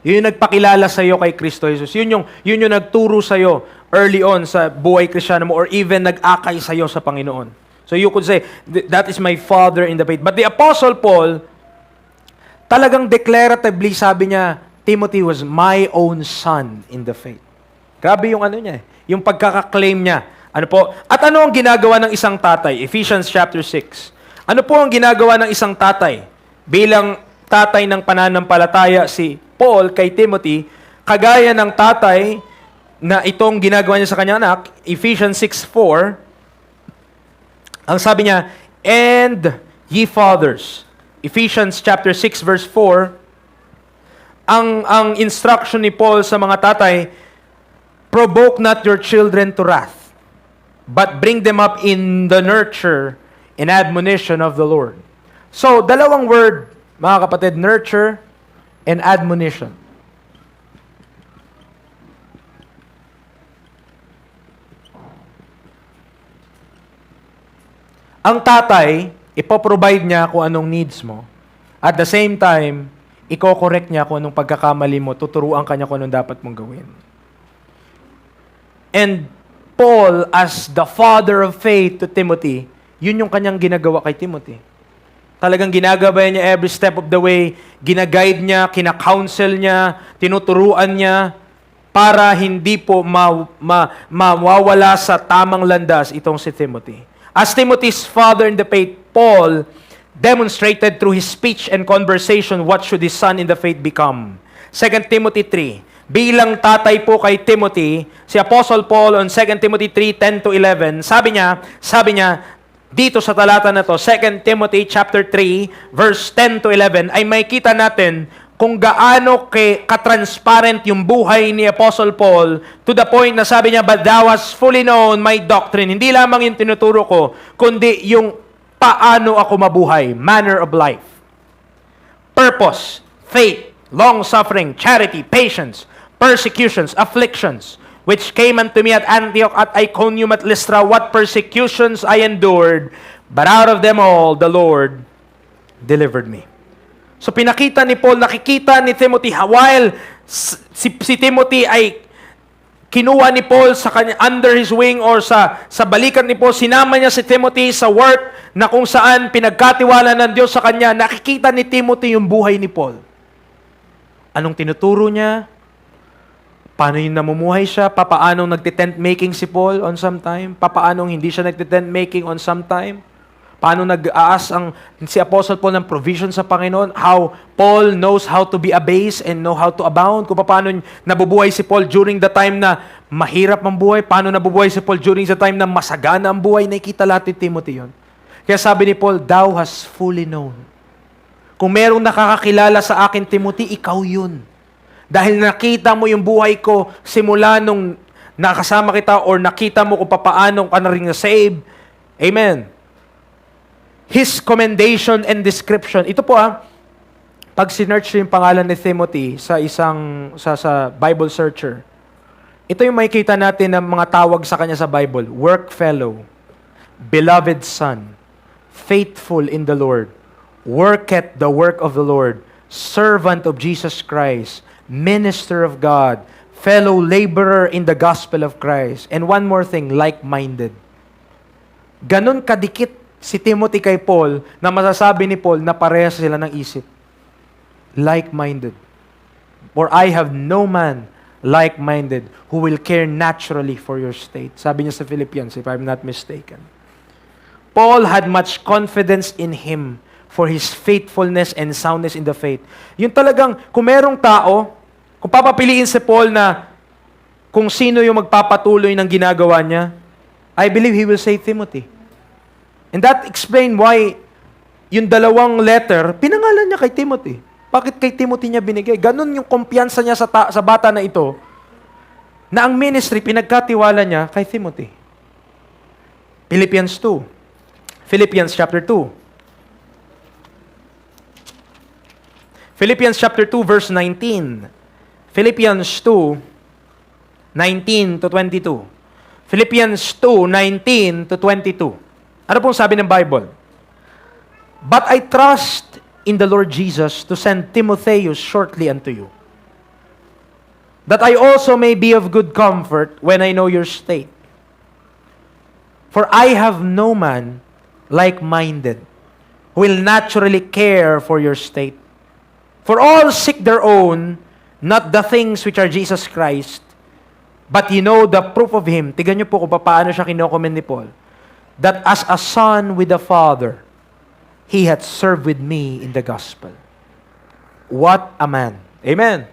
Yun yung nagpakilala sa'yo kay Kristo Jesus. Yun yung nagturo sa'yo early on sa buhay Kristiyano mo or even nag-akay sa'yo sa Panginoon. So you could say, that is my father in the faith. But the Apostle Paul, talagang declaratively sabi niya, Timothy was my own son in the faith. Grabe yung ano niya, yung pagkaka-claim niya. Ano po? At ano ang ginagawa ng isang tatay? Ephesians chapter 6. Ano po ang ginagawa ng isang tatay? Bilang tatay ng pananampalataya si Paul kay Timothy, kagaya ng tatay na itong ginagawa niya sa kanyang anak, Ephesians 6:4, ang sabi niya, and ye fathers, Ephesians chapter 6 verse 4, ang instruction ni Paul sa mga tatay, provoke not your children to wrath, but bring them up in the nurture and admonition of the Lord. So, dalawang word, mga kapatid, nurture and admonition. Ang tatay, ipoprovide niya kung anong needs mo. At the same time, iko-correct niya kung anong pagkakamali mo, tuturuan ka niya kung anong dapat mong gawin. And Paul, as the father of faith to Timothy, yun yung kanyang ginagawa kay Timothy. Talagang ginagabay niya every step of the way, ginaguide niya, kina-counsel niya, tinuturuan niya, para hindi po mawawala sa tamang landas itong si Timothy. As Timothy's father in the faith, Paul demonstrated through his speech and conversation what should his son in the faith become. 2 Timothy 3. Bilang tatay po kay Timothy, si Apostle Paul on 2 Timothy 3:10-11, sabi niya, dito sa talata na to, 2 Timothy chapter 3, verse 10-11, ay makita natin kung gaano ka-transparent yung buhay ni Apostle Paul to the point na sabi niya, but thou hast fully known my doctrine. Hindi lamang yung tinuturo ko, kundi yung paano ako mabuhay, manner of life. Purpose, faith, long-suffering, charity, patience, persecutions, afflictions, which came unto me at Antioch, at Iconium, at Lystra, what persecutions I endured, but out of them all the Lord delivered me. So pinakita ni Paul, nakikita ni Timothy, while si Timothy ay kinuha ni Paul sa kanya, under his wing or sa balikan ni Paul, sinama niya si Timothy sa work na kung saan pinagkatiwala ng Diyos sa kanya, nakikita ni Timothy yung buhay ni Paul. Anong tinuturo niya? Paano yung namumuhay siya? Papaanong nagtitent making si Paul on some time? Papaanong hindi siya nagtitent making on some time? Paano nag-aas si Apostle Paul ng provision sa Panginoon? How Paul knows how to be abased and know how to abound? Kung paano nabubuhay si Paul during the time na mahirap ang buhay? Paano nabubuhay si Paul during the time na masagana ang buhay? Nakikita lahat ni Timothy yun. Kaya sabi ni Paul, thou hast fully known. Kung merong nakakakilala sa akin, Timothy, ikaw yun. Dahil nakita mo yung buhay ko simula nung nakasama kita or nakita mo kung paano ka na rin na-save. Amen. His commendation and description. Ito po pag sinearch yung pangalan ni Timothy sa Bible searcher, ito yung makikita natin ng mga tawag sa kanya sa Bible. Work fellow, beloved son, faithful in the Lord, worketh the work of the Lord, servant of Jesus Christ, minister of God, fellow laborer in the gospel of Christ, and one more thing, like-minded. Ganon kadikit si Timothy kay Paul na masasabi ni Paul na parehas sila ng isip. Like-minded. For I have no man like-minded who will care naturally for your state. Sabi niya sa Philippians, if I'm not mistaken. Paul had much confidence in him for his faithfulness and soundness in the faith. Yung talagang, kung merong tao, kung papapiliin si Paul na kung sino yung magpapatuloy ng ginagawa niya, I believe he will say Timothy. And that explain why yung dalawang letter, pinangalan niya kay Timothy. Bakit kay Timothy niya binigay? Ganon yung kumpiyansa niya sa bata na ito, na ang ministry, pinagkatiwala niya kay Timothy. Philippians 2. Philippians chapter 2. Philippians chapter 2, verse 19. Philippians 2, 19 to 22. Philippians 2, 19 to 22. Ano pong sabi ng Bible? But I trust in the Lord Jesus to send Timotheus shortly unto you, that I also may be of good comfort when I know your state. For I have no man like-minded who will naturally care for your state. For all seek their own, not the things which are Jesus Christ, but you know the proof of Him. Tignan niyo po kung paano siya kinokomment ni Paul. That as a son with the Father, He hath served with me in the gospel. What a man. Amen.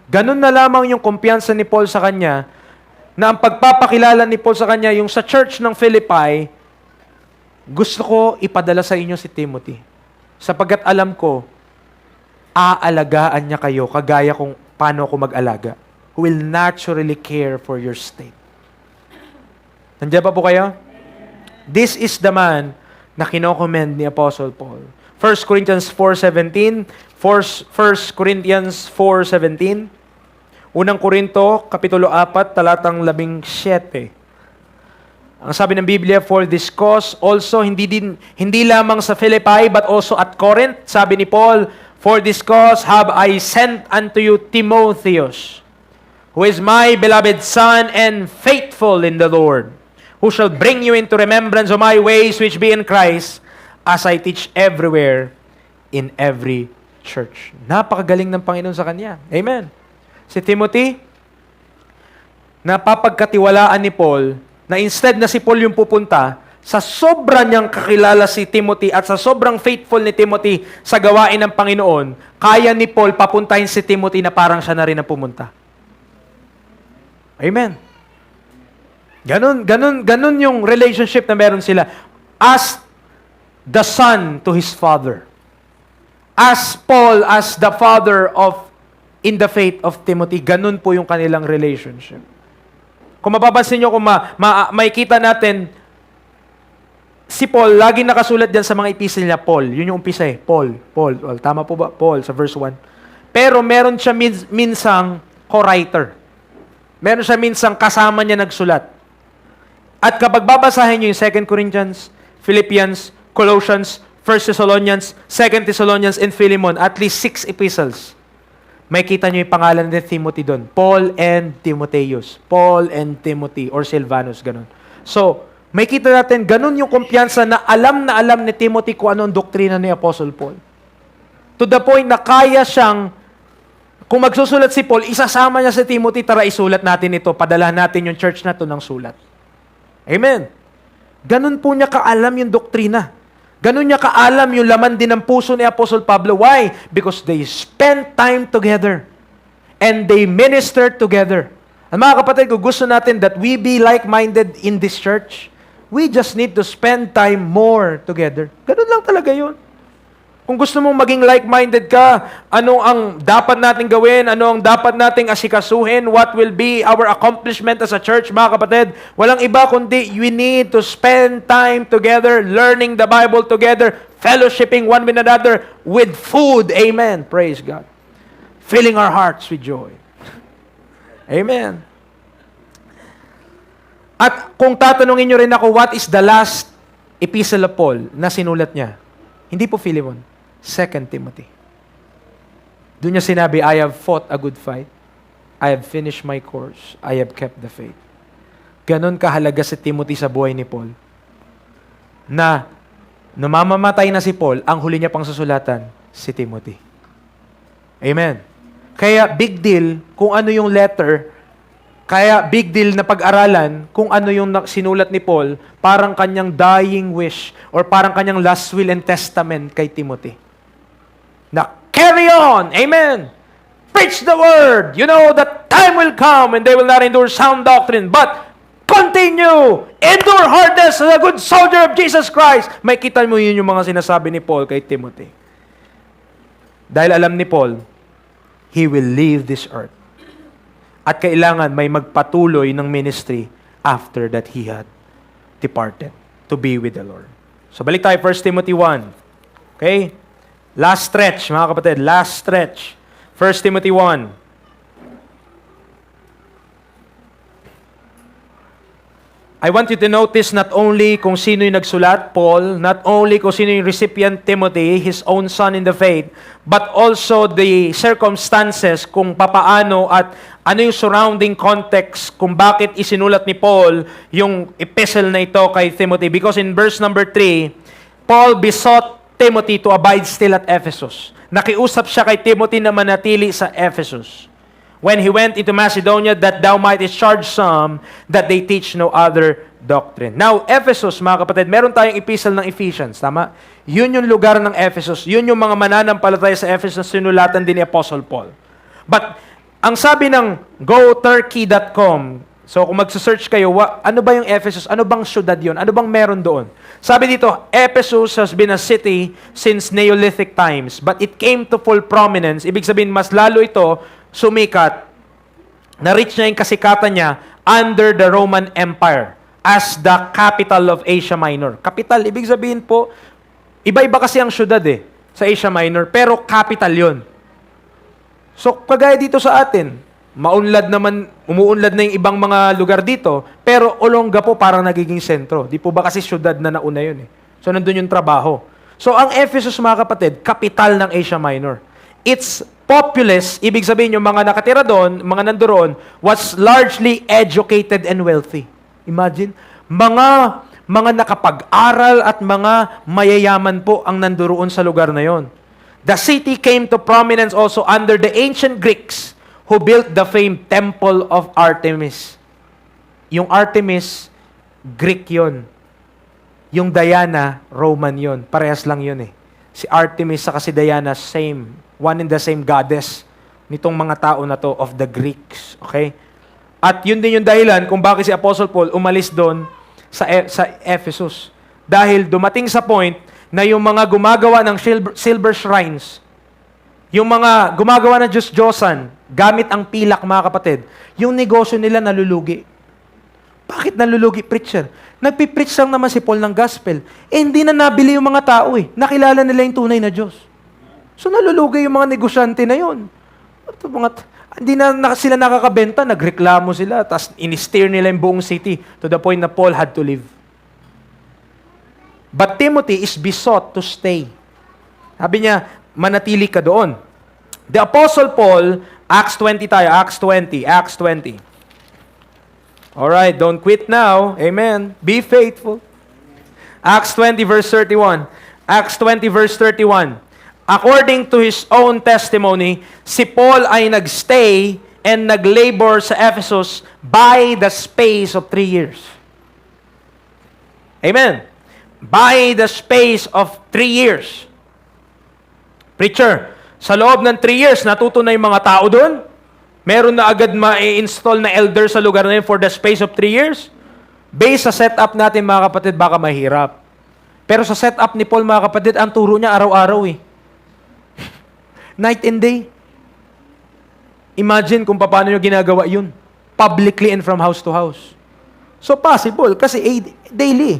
Ganun na lamang yung kumpiyansa ni Paul sa kanya, na ang pagpapakilala ni Paul sa kanya, yung sa church ng Philippi, gusto ko ipadala sa inyo si Timothy. Sapagkat alam ko, aalagaan niya kayo, kagaya kung paano ako mag-alaga. Who will naturally care for your state. Nandiyan pa po kayo? This is the man na kinokommend ni Apostle Paul. 1 Corinthians 4:17, 1 Corinthians 4:17, Unang Korinto, Kapitulo 4, talatang 17. Ang sabi ng Biblia, for this cause also, hindi lamang sa Philippi, but also at Corinth, sabi ni Paul, for this cause have I sent unto you Timotheus, who is my beloved son and faithful in the Lord, who shall bring you into remembrance of my ways which be in Christ, as I teach everywhere in every church. Napakagaling ng Panginoon sa kanya. Amen. Si Timothy, napapagkatiwalaan ni Paul, na instead na si Paul yung pupunta, sa sobra niyang kakilala si Timothy at sa sobrang faithful ni Timothy sa gawain ng Panginoon, kaya ni Paul papuntahin si Timothy na parang siya na rin ang pumunta. Amen. Ganun yung relationship na meron sila. As the son to his father. As Paul, as the father of in the faith of Timothy, ganun po yung kanilang relationship. Kung mapapansin nyo, kung makikita natin, si Paul, lagi nakasulat dyan sa mga epistle niya, Paul. Yun yung umpisa eh. Paul. Tama po ba? Paul, sa verse 1. Pero meron siya minsang co-writer. Meron siya minsang kasama niya nagsulat. At kapag babasahin nyo yung 2 Corinthians, Philippians, Colossians, 1 Thessalonians, 2 Thessalonians, and Philemon, at least 6 epistles, may kita nyo yung pangalan ni Timothy doon. Paul and Timotheus. Paul and Timothy, or Silvanus, ganun. So, may kita natin, ganun yung kumpiyansa na alam ni Timothy kung ano ang doktrina ni Apostle Paul. To the point na kaya siyang, kung magsusulat si Paul, isasama niya si Timothy, tara isulat natin ito, padala natin yung church na ito ng sulat. Amen. Ganun po niya kaalam yung doktrina. Ganun niya kaalam yung laman din ng puso ni Apostle Pablo. Why? Because they spent time together. And they ministered together. At mga kapatid, kung gusto natin that we be like-minded in this church, we just need to spend time more together. Ganun lang talaga yun. Kung gusto mong maging like-minded ka, ano ang dapat natin gawin? Ano ang dapat nating asikasuhin? What will be our accomplishment as a church, mga kapatid? Walang iba kundi we need to spend time together, learning the Bible together, fellowshipping one with another with food. Amen. Praise God. Filling our hearts with joy. Amen. At kung tatanungin nyo rin ako, what is the last epistle of Paul na sinulat niya? Hindi po Philemon. 2 Timothy. Doon niya sinabi, I have fought a good fight. I have finished my course. I have kept the faith. Ganon kahalaga si Timothy sa buhay ni Paul. Na namamamatay na si Paul, ang huli niya pang susulatan, si Timothy. Amen. Kaya big deal kung ano yung letter, kaya big deal na pag-aralan kung ano yung sinulat ni Paul, parang kanyang dying wish or parang kanyang last will and testament kay Timothy. Na carry on! Amen! Preach the word! You know that time will come and they will not endure sound doctrine, but continue! Endure hardness as a good soldier of Jesus Christ! May kita mo yun yung mga sinasabi ni Paul kay Timothy. Dahil alam ni Paul, he will leave this earth. At kailangan may magpatuloy ng ministry after that he had departed to be with the Lord. So balik tayo, 1 Timothy 1. Okay? Last stretch, mga kapatid. Last stretch. 1 Timothy 1. I want you to notice not only kung sino yung nagsulat, Paul, not only kung sino yung recipient, Timothy, his own son in the faith, but also the circumstances kung papaano at ano yung surrounding context kung bakit isinulat ni Paul yung epistle na ito kay Timothy. Because in verse number 3, Paul besought Timothy to abide still at Ephesus. Nakiusap siya kay Timothy na manatili sa Ephesus. When he went into Macedonia, that thou mightest charge some that they teach no other doctrine. Now, Ephesus, mga kapatid, meron tayong epistle ng Ephesians, tama? Yun yung lugar ng Ephesus. Yun yung mga mananampalataya sa Ephesus na sinulatan din ni Apostle Paul. But, ang sabi ng goturkey.com, so kung magsa-search kayo, ano ba yung Ephesus? Ano bang syudad yun? Ano bang meron doon? Sabi dito, Ephesus has been a city since Neolithic times, but it came to full prominence. Ibig sabihin, mas lalo ito sumikat, na-reach niya yung kasikatan niya under the Roman Empire as the capital of Asia Minor. Capital, ibig sabihin po, iba-iba kasi ang syudad sa Asia Minor, pero capital yon. So, kagaya dito sa atin, umuunlad na yung ibang mga lugar dito, pero Olonga po parang nagiging sentro. Di po ba kasi syudad na nauna yun So, nandun yung trabaho. So, ang Ephesus, mga kapatid, capital ng Asia Minor. Its populace, ibig sabihin yung mga nakatira doon, mga nandoon, was largely educated and wealthy. Imagine, mga nakapag-aral at mga mayayaman po ang nandoon sa lugar na yon. The city came to prominence also under the ancient Greeks who built the famed Temple of Artemis. Yung Artemis, Greek yon. Yung Diana, Roman yon. Parehas lang yun Si Artemis sa si Diana, same. One and the same goddess nitong mga tao na to of the Greeks. Okay? At yun din yung dahilan kung bakit si Apostle Paul umalis doon sa Ephesus. Dahil dumating sa point na yung mga gumagawa ng silver shrines, yung mga gumagawa ng Diyos-Diyosan, gamit ang pilak, mga kapatid, yung negosyo nila nalulugi. Bakit nalulugi, preacher? Nagpipreach lang naman si Paul ng gospel. Hindi na nabili yung mga tao Nakilala nila yung tunay na Diyos. So nalulugi yung mga negosyante na yun. Hindi na sila nakakabenta, nagreklamo sila, tapos in-steer nila yung buong city to the point na Paul had to leave. But Timothy is besought to stay. Sabi niya, manatili ka doon. The Apostle Paul, Acts 20 tayo, Acts 20. Alright, don't quit now. Amen. Be faithful. Acts 20 verse 31. Acts 20 verse 31. According to his own testimony, si Paul ay nagstay and naglabor sa Ephesus by the space of 3 years. Amen. By the space of 3 years. Preacher, sa loob ng 3 years, natuto na yung mga tao doon? Meron na agad ma-install na elder sa lugar na yun for the space of 3 years? Based sa setup natin, mga kapatid, baka mahirap. Pero sa setup ni Paul, mga kapatid, ang turo niya araw-araw Night and day. Imagine kung paano nyo ginagawa yun. Publicly and from house to house. So possible, kasi daily.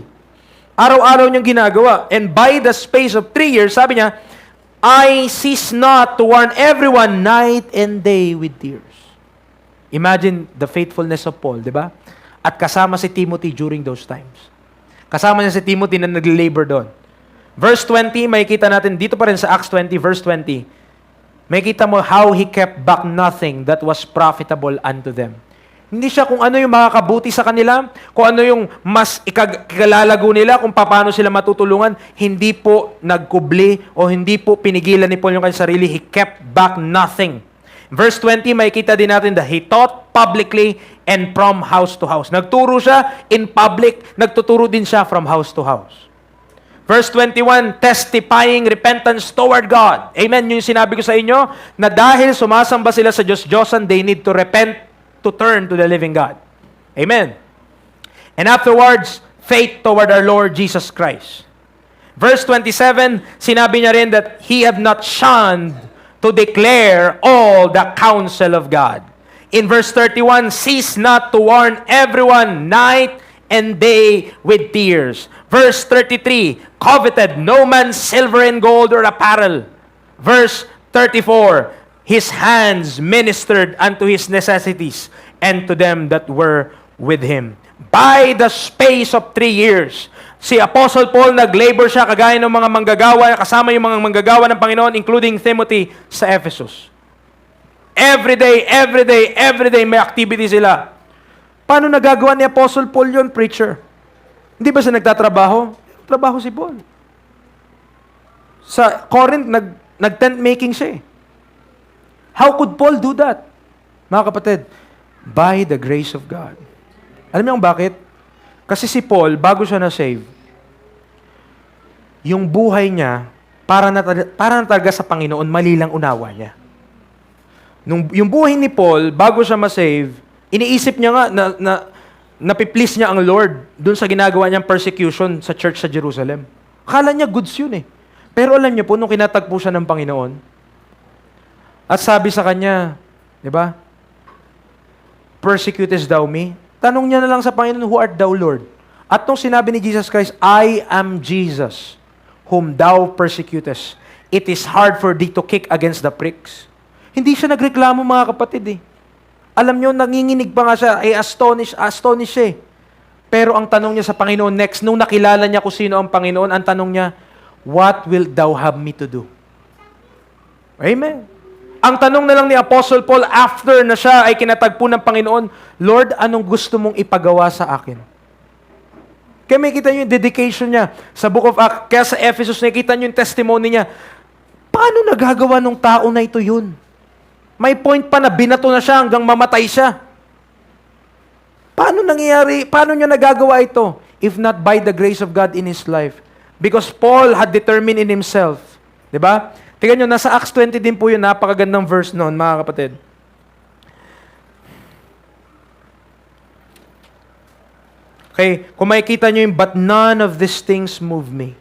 Araw-araw niyang ginagawa. And by the space of 3 years, sabi niya, I cease not to warn everyone night and day with tears. Imagine the faithfulness of Paul, di ba? At kasama si Timothy during those times. Kasama niya si Timothy na nag-labor doon. Verse 20, makikita natin dito pa rin sa Acts 20, verse 20. Makikita mo how he kept back nothing that was profitable unto them. Hindi siya kung ano yung makakabuti sa kanila, kung ano yung mas ikalalago nila, kung paano sila matutulungan. Hindi po nagkubli o hindi po pinigilan ni Paul yung kanyang sarili. He kept back nothing. Verse 20, makikita din natin that he taught publicly and from house to house. Nagturo siya in public, nagtuturo din siya from house to house. Verse 21, testifying repentance toward God. Amen. Yung sinabi ko sa inyo, na dahil sumasamba sila sa Diyos-Diyosan, they need to repent, to turn to the living God. Amen. And afterwards, faith toward our Lord Jesus Christ. Verse 27, sinabi niya rin that he have not shunned to declare all the counsel of God. In verse 31, cease not to warn everyone night and day with tears. Verse 33, coveted no man's silver and gold or apparel. Verse 34, his hands ministered unto his necessities and to them that were with him. By the space of 3 years, si Apostle Paul nag-labor siya kagaya ng mga manggagawa, kasama yung mga manggagawa ng Panginoon, including Timothy sa Ephesus. Every day may activity sila. Paano nagagawa ni Apostle Paul yun, preacher? Hindi ba siya nagtatrabaho? Trabaho si Paul. Sa Corinth, nag-tent making siya eh. How could Paul do that? Mga kapatid, by the grace of God. Alam niyo bakit? Kasi si Paul, bago siya na-save, yung buhay niya, para na talaga sa Panginoon, mali lang unawa niya. Yung buhay ni Paul, bago siya ma-save, iniisip niya nga na napiplease niya ang Lord dun sa ginagawa niyang persecution sa church sa Jerusalem. Akala niya goods yun eh. Pero alam niyo po, nung kinatagpo siya ng Panginoon, at sabi sa kanya, di ba, persecutest thou me? Tanong niya na lang sa Panginoon, who art thou, Lord? At nung sinabi ni Jesus Christ, I am Jesus, whom thou persecutest. It is hard for thee to kick against the pricks. Hindi siya nagreklamo, mga kapatid eh. Alam niyo, nanginginig pa nga siya, astonished siya eh. Pero ang tanong niya sa Panginoon next, nung nakilala niya kung sino ang Panginoon, ang tanong niya, what wilt thou have me to do? Amen. Ang tanong na lang ni Apostle Paul after na siya ay kinatagpo ng Panginoon, Lord, anong gusto mong ipagawa sa akin? Kaya may kita niyo yung dedication niya sa Book of Acts. Kaya sa Ephesus, nakikita niyo yung testimony niya. Paano nagagawa ng tao na ito yun? May point pa na binato na siya hanggang mamatay siya. Paano nangyayari? Paano niya nagagawa ito? If not by the grace of God in his life. Because Paul had determined in himself. Diba? Tingnan nyo, nasa Acts 20 din po yun, napakagandang verse noon, mga kapatid. Okay, kung makikita nyo yung, but none of these things move me.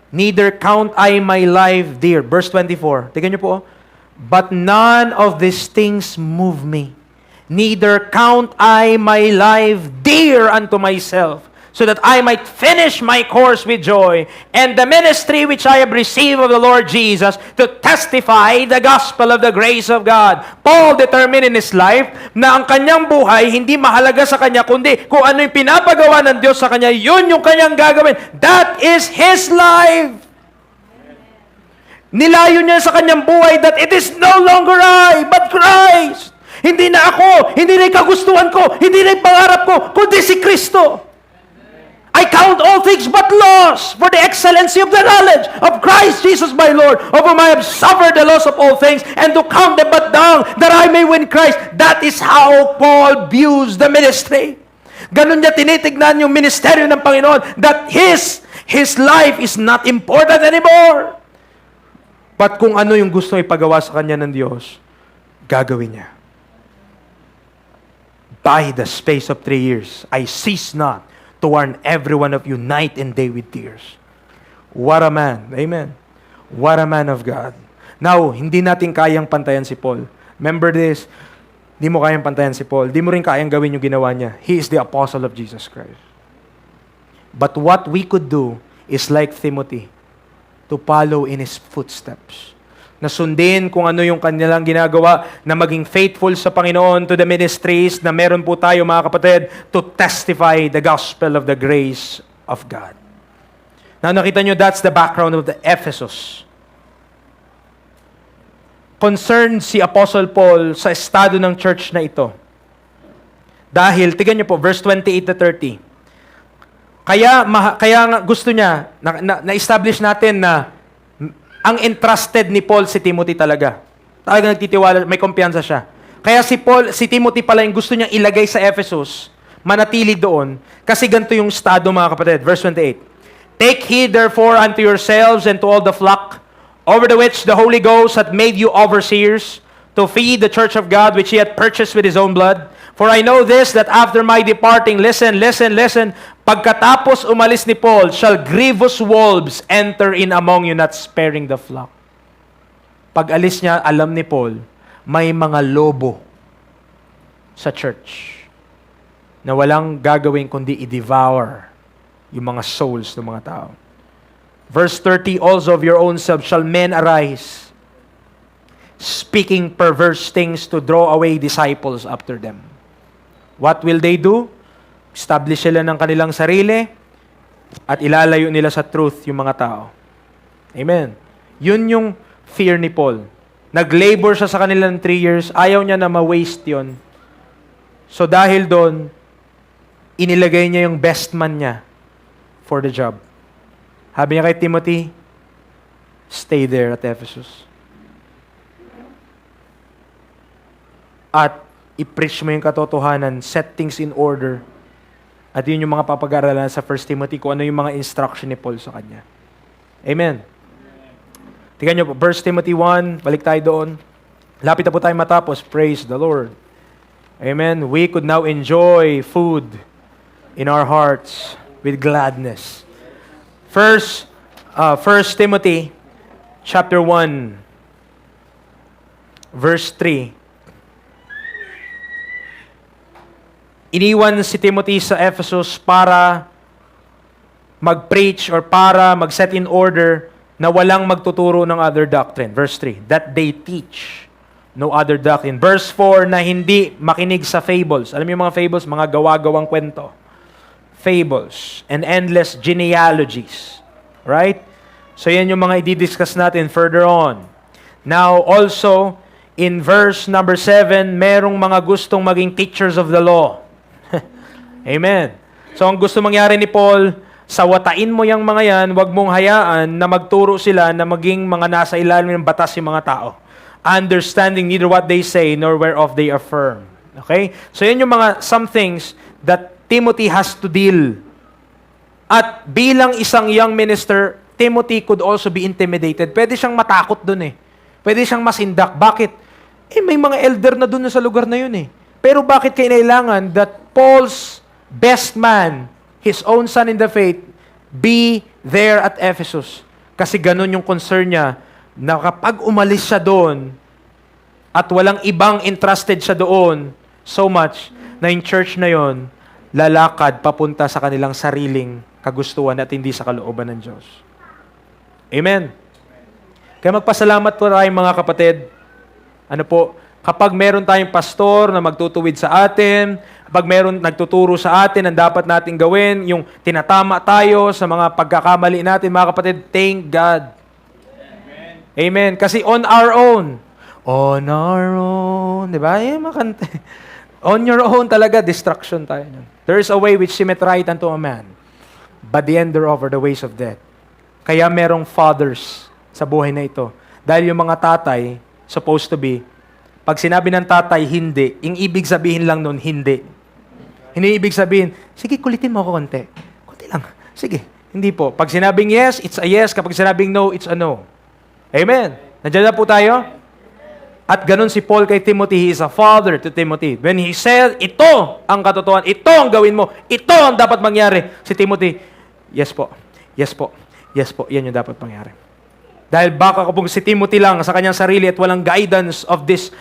Neither count I my life dear. Verse 24. Tingnan nyo po, but none of these things move me. Neither count I my life dear unto myself, so that I might finish my course with joy, and the ministry which I have received of the Lord Jesus, to testify the gospel of the grace of God. Paul determined in his life na ang kanyang buhay hindi mahalaga sa kanya, kundi kung ano yung pinapagawa ng Diyos sa kanya, yun yung kanyang gagawin. That is his life. Nilayo niya sa kanyang buhay that it is no longer I, but Christ. Hindi na ako, hindi na yung kagustuhan ko, hindi na yung pangarap ko, kundi si Kristo. I count all things but loss for the excellency of the knowledge of Christ Jesus my Lord, of whom I have suffered the loss of all things, and to count them but down, that I may win Christ. That is how Paul views the ministry. Ganun niya tinitignan yung ministeryo ng Panginoon, that his life is not important anymore. But kung ano yung gustong ipagawa sa kanya ng Diyos, gagawin niya. By the space of 3 years, I cease not to warn every one of you night and day with tears. What a man. Amen. What a man of God. Now, hindi natin kayang pantayan si Paul. Remember this, hindi mo kayang pantayan si Paul. Hindi mo rin kayang gawin yung ginawa niya. He is the apostle of Jesus Christ. But what we could do is like Timothy, to follow in his footsteps. Na sundin kung ano yung kanilang ginagawa, na maging faithful sa Panginoon to the ministries na meron po tayo, mga kapatid, to testify the gospel of the grace of God. Now, nakita nyo, that's the background of the Ephesus. Concerned si Apostle Paul sa estado ng church na ito. Dahil, tignan nyo po, verse 28 to 30. Kaya nga gusto niya, na-establish natin na ang entrusted ni Paul si Timothy talaga. Talagang nagtitiwala, may kumpiyansa siya. Kaya si Timothy pala yung gusto niyang ilagay sa Ephesus, manatili doon, kasi ganito yung estado, mga kapatid. Verse 28. Take heed therefore unto yourselves and to all the flock, over the which the Holy Ghost hath made you overseers, to feed the church of God which he hath purchased with his own blood. For I know this, that after my departing, listen, pagkatapos umalis ni Paul, shall grievous wolves enter in among you, not sparing the flock. Pag alis niya, alam ni Paul, may mga lobo sa church na walang gagawin kundi i-devour yung mga souls ng mga tao. Verse 30, also of your own self shall men arise, speaking perverse things to draw away disciples after them. What will they do? Establish sila ng kanilang sarili at ilalayo nila sa truth yung mga tao. Amen. Yun yung fear ni Paul. Nag-labor siya sa kanilang 3 years, ayaw niya na ma-waste yun. So dahil doon, inilagay niya yung best man niya for the job. Sabi niya kay Timothy, stay there at Ephesus. At i-preach mo yung katotohanan, set things in order. At yun yung mga papag-aralan sa 1 Timothy kung ano yung mga instruction ni Paul sa kanya. Amen. Tingnan nyo po, 1 Timothy 1, balik tayo doon. Lapit na po tayo matapos. Praise the Lord. Amen. We could now enjoy food in our hearts with gladness. First Timothy chapter 1, verse 3. Iniwan si Timothy sa Ephesus para mag-preach or para mag-set in order na walang magtuturo ng other doctrine. Verse 3, that they teach no other doctrine. Verse 4, na hindi makinig sa fables. Alam niyo yung mga fables? Mga gawa-gawang kwento. Fables and endless genealogies. Right? So yan yung mga i-discuss natin further on. Now, also, in verse number 7, merong mga gustong maging teachers of the law. Amen. So ang gusto mangyari ni Paul, sawatain mo yung mga yan, wag mong hayaan na magturo sila na maging mga nasa ilalim ng batas yung mga tao. Understanding neither what they say nor whereof they affirm. Okay? So yan yung mga some things that Timothy has to deal. At bilang isang young minister, Timothy could also be intimidated. Pwede siyang matakot dun eh. Pwede siyang masindak. Bakit? May mga elder na dun sa lugar na yun eh. Pero bakit kailangan that Paul's best man, his own son in the faith, be there at Ephesus? Kasi ganun yung concern niya na kapag umalis siya doon at walang ibang entrusted siya doon so much na yung church na yon lalakad papunta sa kanilang sariling kagustuhan at hindi sa kalooban ng Diyos. Amen. Kaya magpasalamat po tayong mga kapatid. Ano po, kapag meron tayong pastor na magtutuwid sa atin, kapag meron nagtuturo sa atin ang dapat natin gawin, yung tinatama tayo sa mga pagkakamali natin, mga kapatid, thank God. Amen. Amen. Kasi on our own, di ba? Makanta. On your own talaga, destruction tayo. There is a way which seemeth right unto a man, but the end thereof are the ways of death. Kaya merong fathers sa buhay na ito. Dahil yung mga tatay, supposed to be, pag sinabi ng tatay, hindi, yung ibig sabihin lang nun, hindi. Hindi ibig sabihin, sige, kulitin mo ako konti. Konti lang. Sige. Hindi po. Pag sinabing yes, it's a yes. Kapag sinabing no, it's a no. Amen. Nandiyan na po tayo? At ganun si Paul kay Timothy, he is a father to Timothy. When he said, ito ang katotohanan, ito ang gawin mo, ito ang dapat mangyari. Si Timothy, yes po, yes po, yes po, yan yung dapat mangyari. Dahil baka kung si Timothy lang sa kanyang sarili at walang guidance of this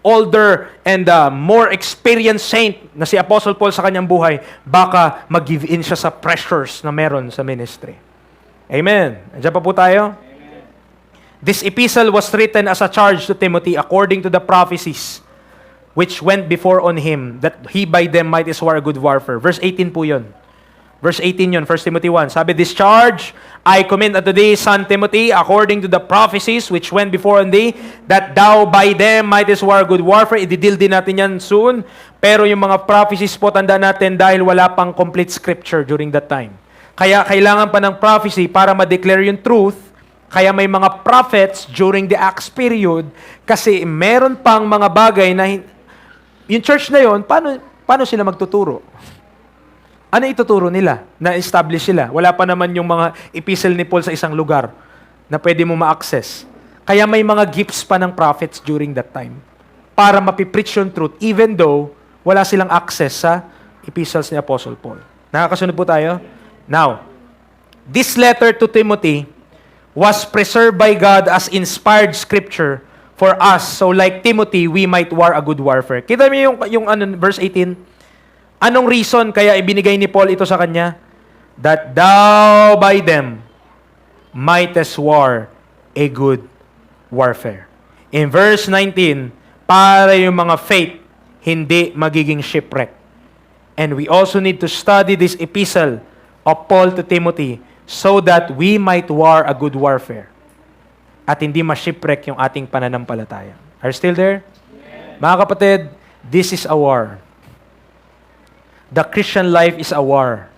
older and more experienced saint na si Apostle Paul sa kanyang buhay, baka mag-give in siya sa pressures na meron sa ministry. Amen. Andiyan pa po tayo? This epistle was written as a charge to Timothy according to the prophecies which went before on him, that he by them might war a good warfare. Verse 18 po yun. Verse 18 yun, 1 Timothy 1. Sabi, this charge I commend unto thee, son Timothy, according to the prophecies which went before on thee, that thou by them might war a good warfare. Ididil din natin yan soon. Pero yung mga prophecies po, tanda natin dahil wala pang complete scripture during that time. Kaya kailangan pa ng prophecy para ma-declare yung truth. Kaya may mga prophets during the Acts period kasi meron pang mga bagay na yung church na yon, paano sila magtuturo? Ano ituturo nila? Na-establish sila. Wala pa naman yung mga epistle ni Paul sa isang lugar na pwede mo ma-access. Kaya may mga gifts pa ng prophets during that time para mapipreach yung truth even though wala silang access sa epistles ni Apostle Paul. Nakakasunod po tayo? Now, this letter to Timothy was preserved by God as inspired scripture for us. So like Timothy, we might war a good warfare. Kita niyo yung verse 18? Anong reason kaya ibinigay ni Paul ito sa kanya? That thou by them might as war a good warfare. In verse 19, para yung mga faith hindi magiging shipwreck. And we also need to study this epistle of Paul to Timothy so that we might war a good warfare at hindi ma-shipwreck yung ating pananampalataya. Are you still there? Yeah. Mga kapatid, this is a war. The Christian life is a war.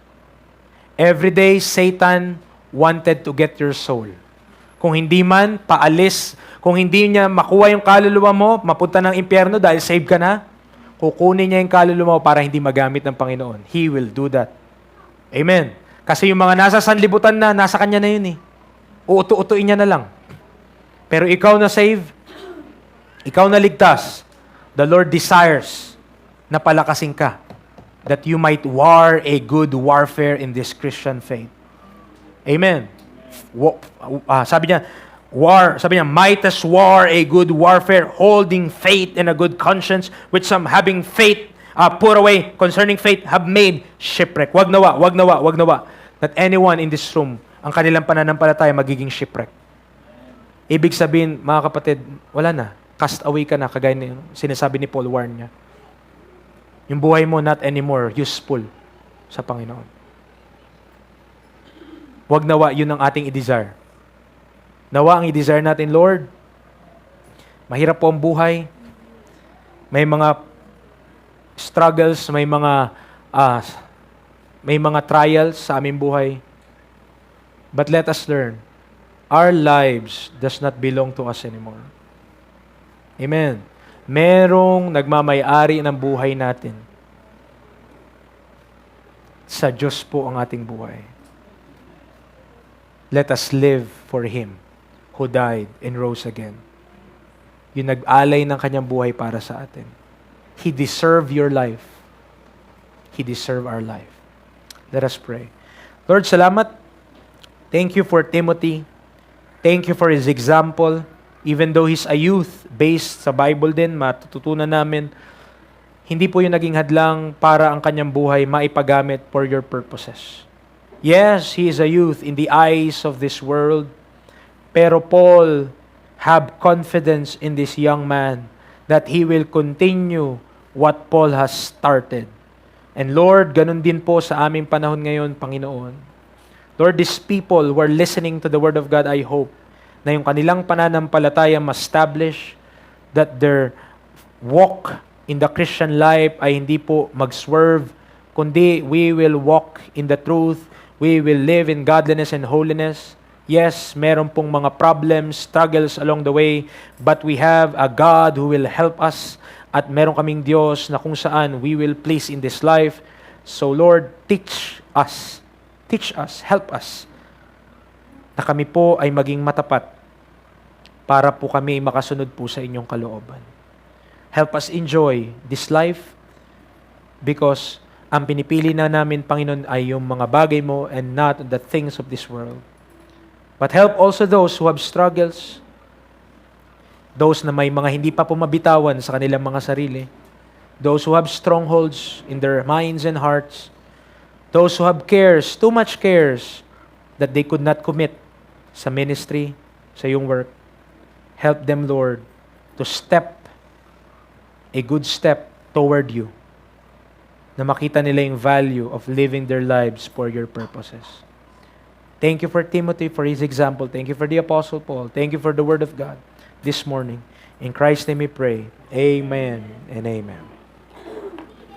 Every day, Satan wanted to get your soul. Kung hindi man, paalis. Kung hindi niya makuha yung kaluluwa mo, mapunta ng impyerno dahil saved ka na, kukunin niya yung kaluluwa mo para hindi magamit ng Panginoon. He will do that. Amen. Kasi yung mga nasa sanlibutan na, nasa kanya na yun eh. Uuto-utuin niya na lang. Pero ikaw na save, ikaw na ligtas, the Lord desires na palakasin ka that you might war a good warfare in this Christian faith. Amen. Sabi niya, might as war a good warfare, holding faith and a good conscience, which some having faith put away concerning faith have made shipwreck. Wag nawa, that anyone in this room, ang kanilang pananampalataya magiging shipwreck. Ibig sabihin, mga kapatid, wala na. Cast away ka na, kagaya ng sinasabi ni Paul, warn niya. Yung buhay mo not anymore useful sa Panginoon. Wag nawa, yun ang ating i-desire. Nawa ang i-desire natin, Lord, mahirap po ang buhay, may mga struggles, may mga trials sa aming buhay. But let us learn, our lives does not belong to us anymore. Amen. Merong nagmamay-ari ng buhay natin. Sa Diyos po ang ating buhay. Let us live for Him who died and rose again. Yung nag-alay ng kanyang buhay para sa atin. He deserved your life. He deserved our life. Let us pray. Lord, salamat. Thank you for Timothy. Thank you for his example. Even though he's a youth, based sa Bible din, matututunan namin, hindi po yung naging hadlang para ang kanyang buhay maipagamit for your purposes. Yes, he is a youth in the eyes of this world, pero Paul have confidence in this young man that he will continue what Paul has started. And Lord, ganun din po sa aming panahon ngayon, Panginoon. Lord, these people who are listening to the Word of God, I hope, na yung kanilang pananampalataya ma-establish, that their walk in the Christian life ay hindi po mag-swerve, kundi we will walk in the truth, we will live in godliness and holiness. Yes, meron pong mga problems, struggles along the way, but we have a God who will help us, at meron kaming Diyos na kung saan we will please in this life. So Lord, teach us, help us, na kami po ay maging matapat para po kami makasunod po sa inyong kalooban. Help us enjoy this life because ang pinipili na namin, Panginoon, ay yung mga bagay mo and not the things of this world. But help also those who have struggles, those na may mga hindi pa pumabitawan sa kanilang mga sarili, those who have strongholds in their minds and hearts, those who have cares, too much cares, that they could not commit sa ministry, sa iyong work. Help them, Lord, to step a good step toward you, na makita nila yung value of living their lives for your purposes. Thank you for Timothy, for his example. Thank you for the Apostle Paul. Thank you for the Word of God this morning. In Christ's name we pray. Amen and amen.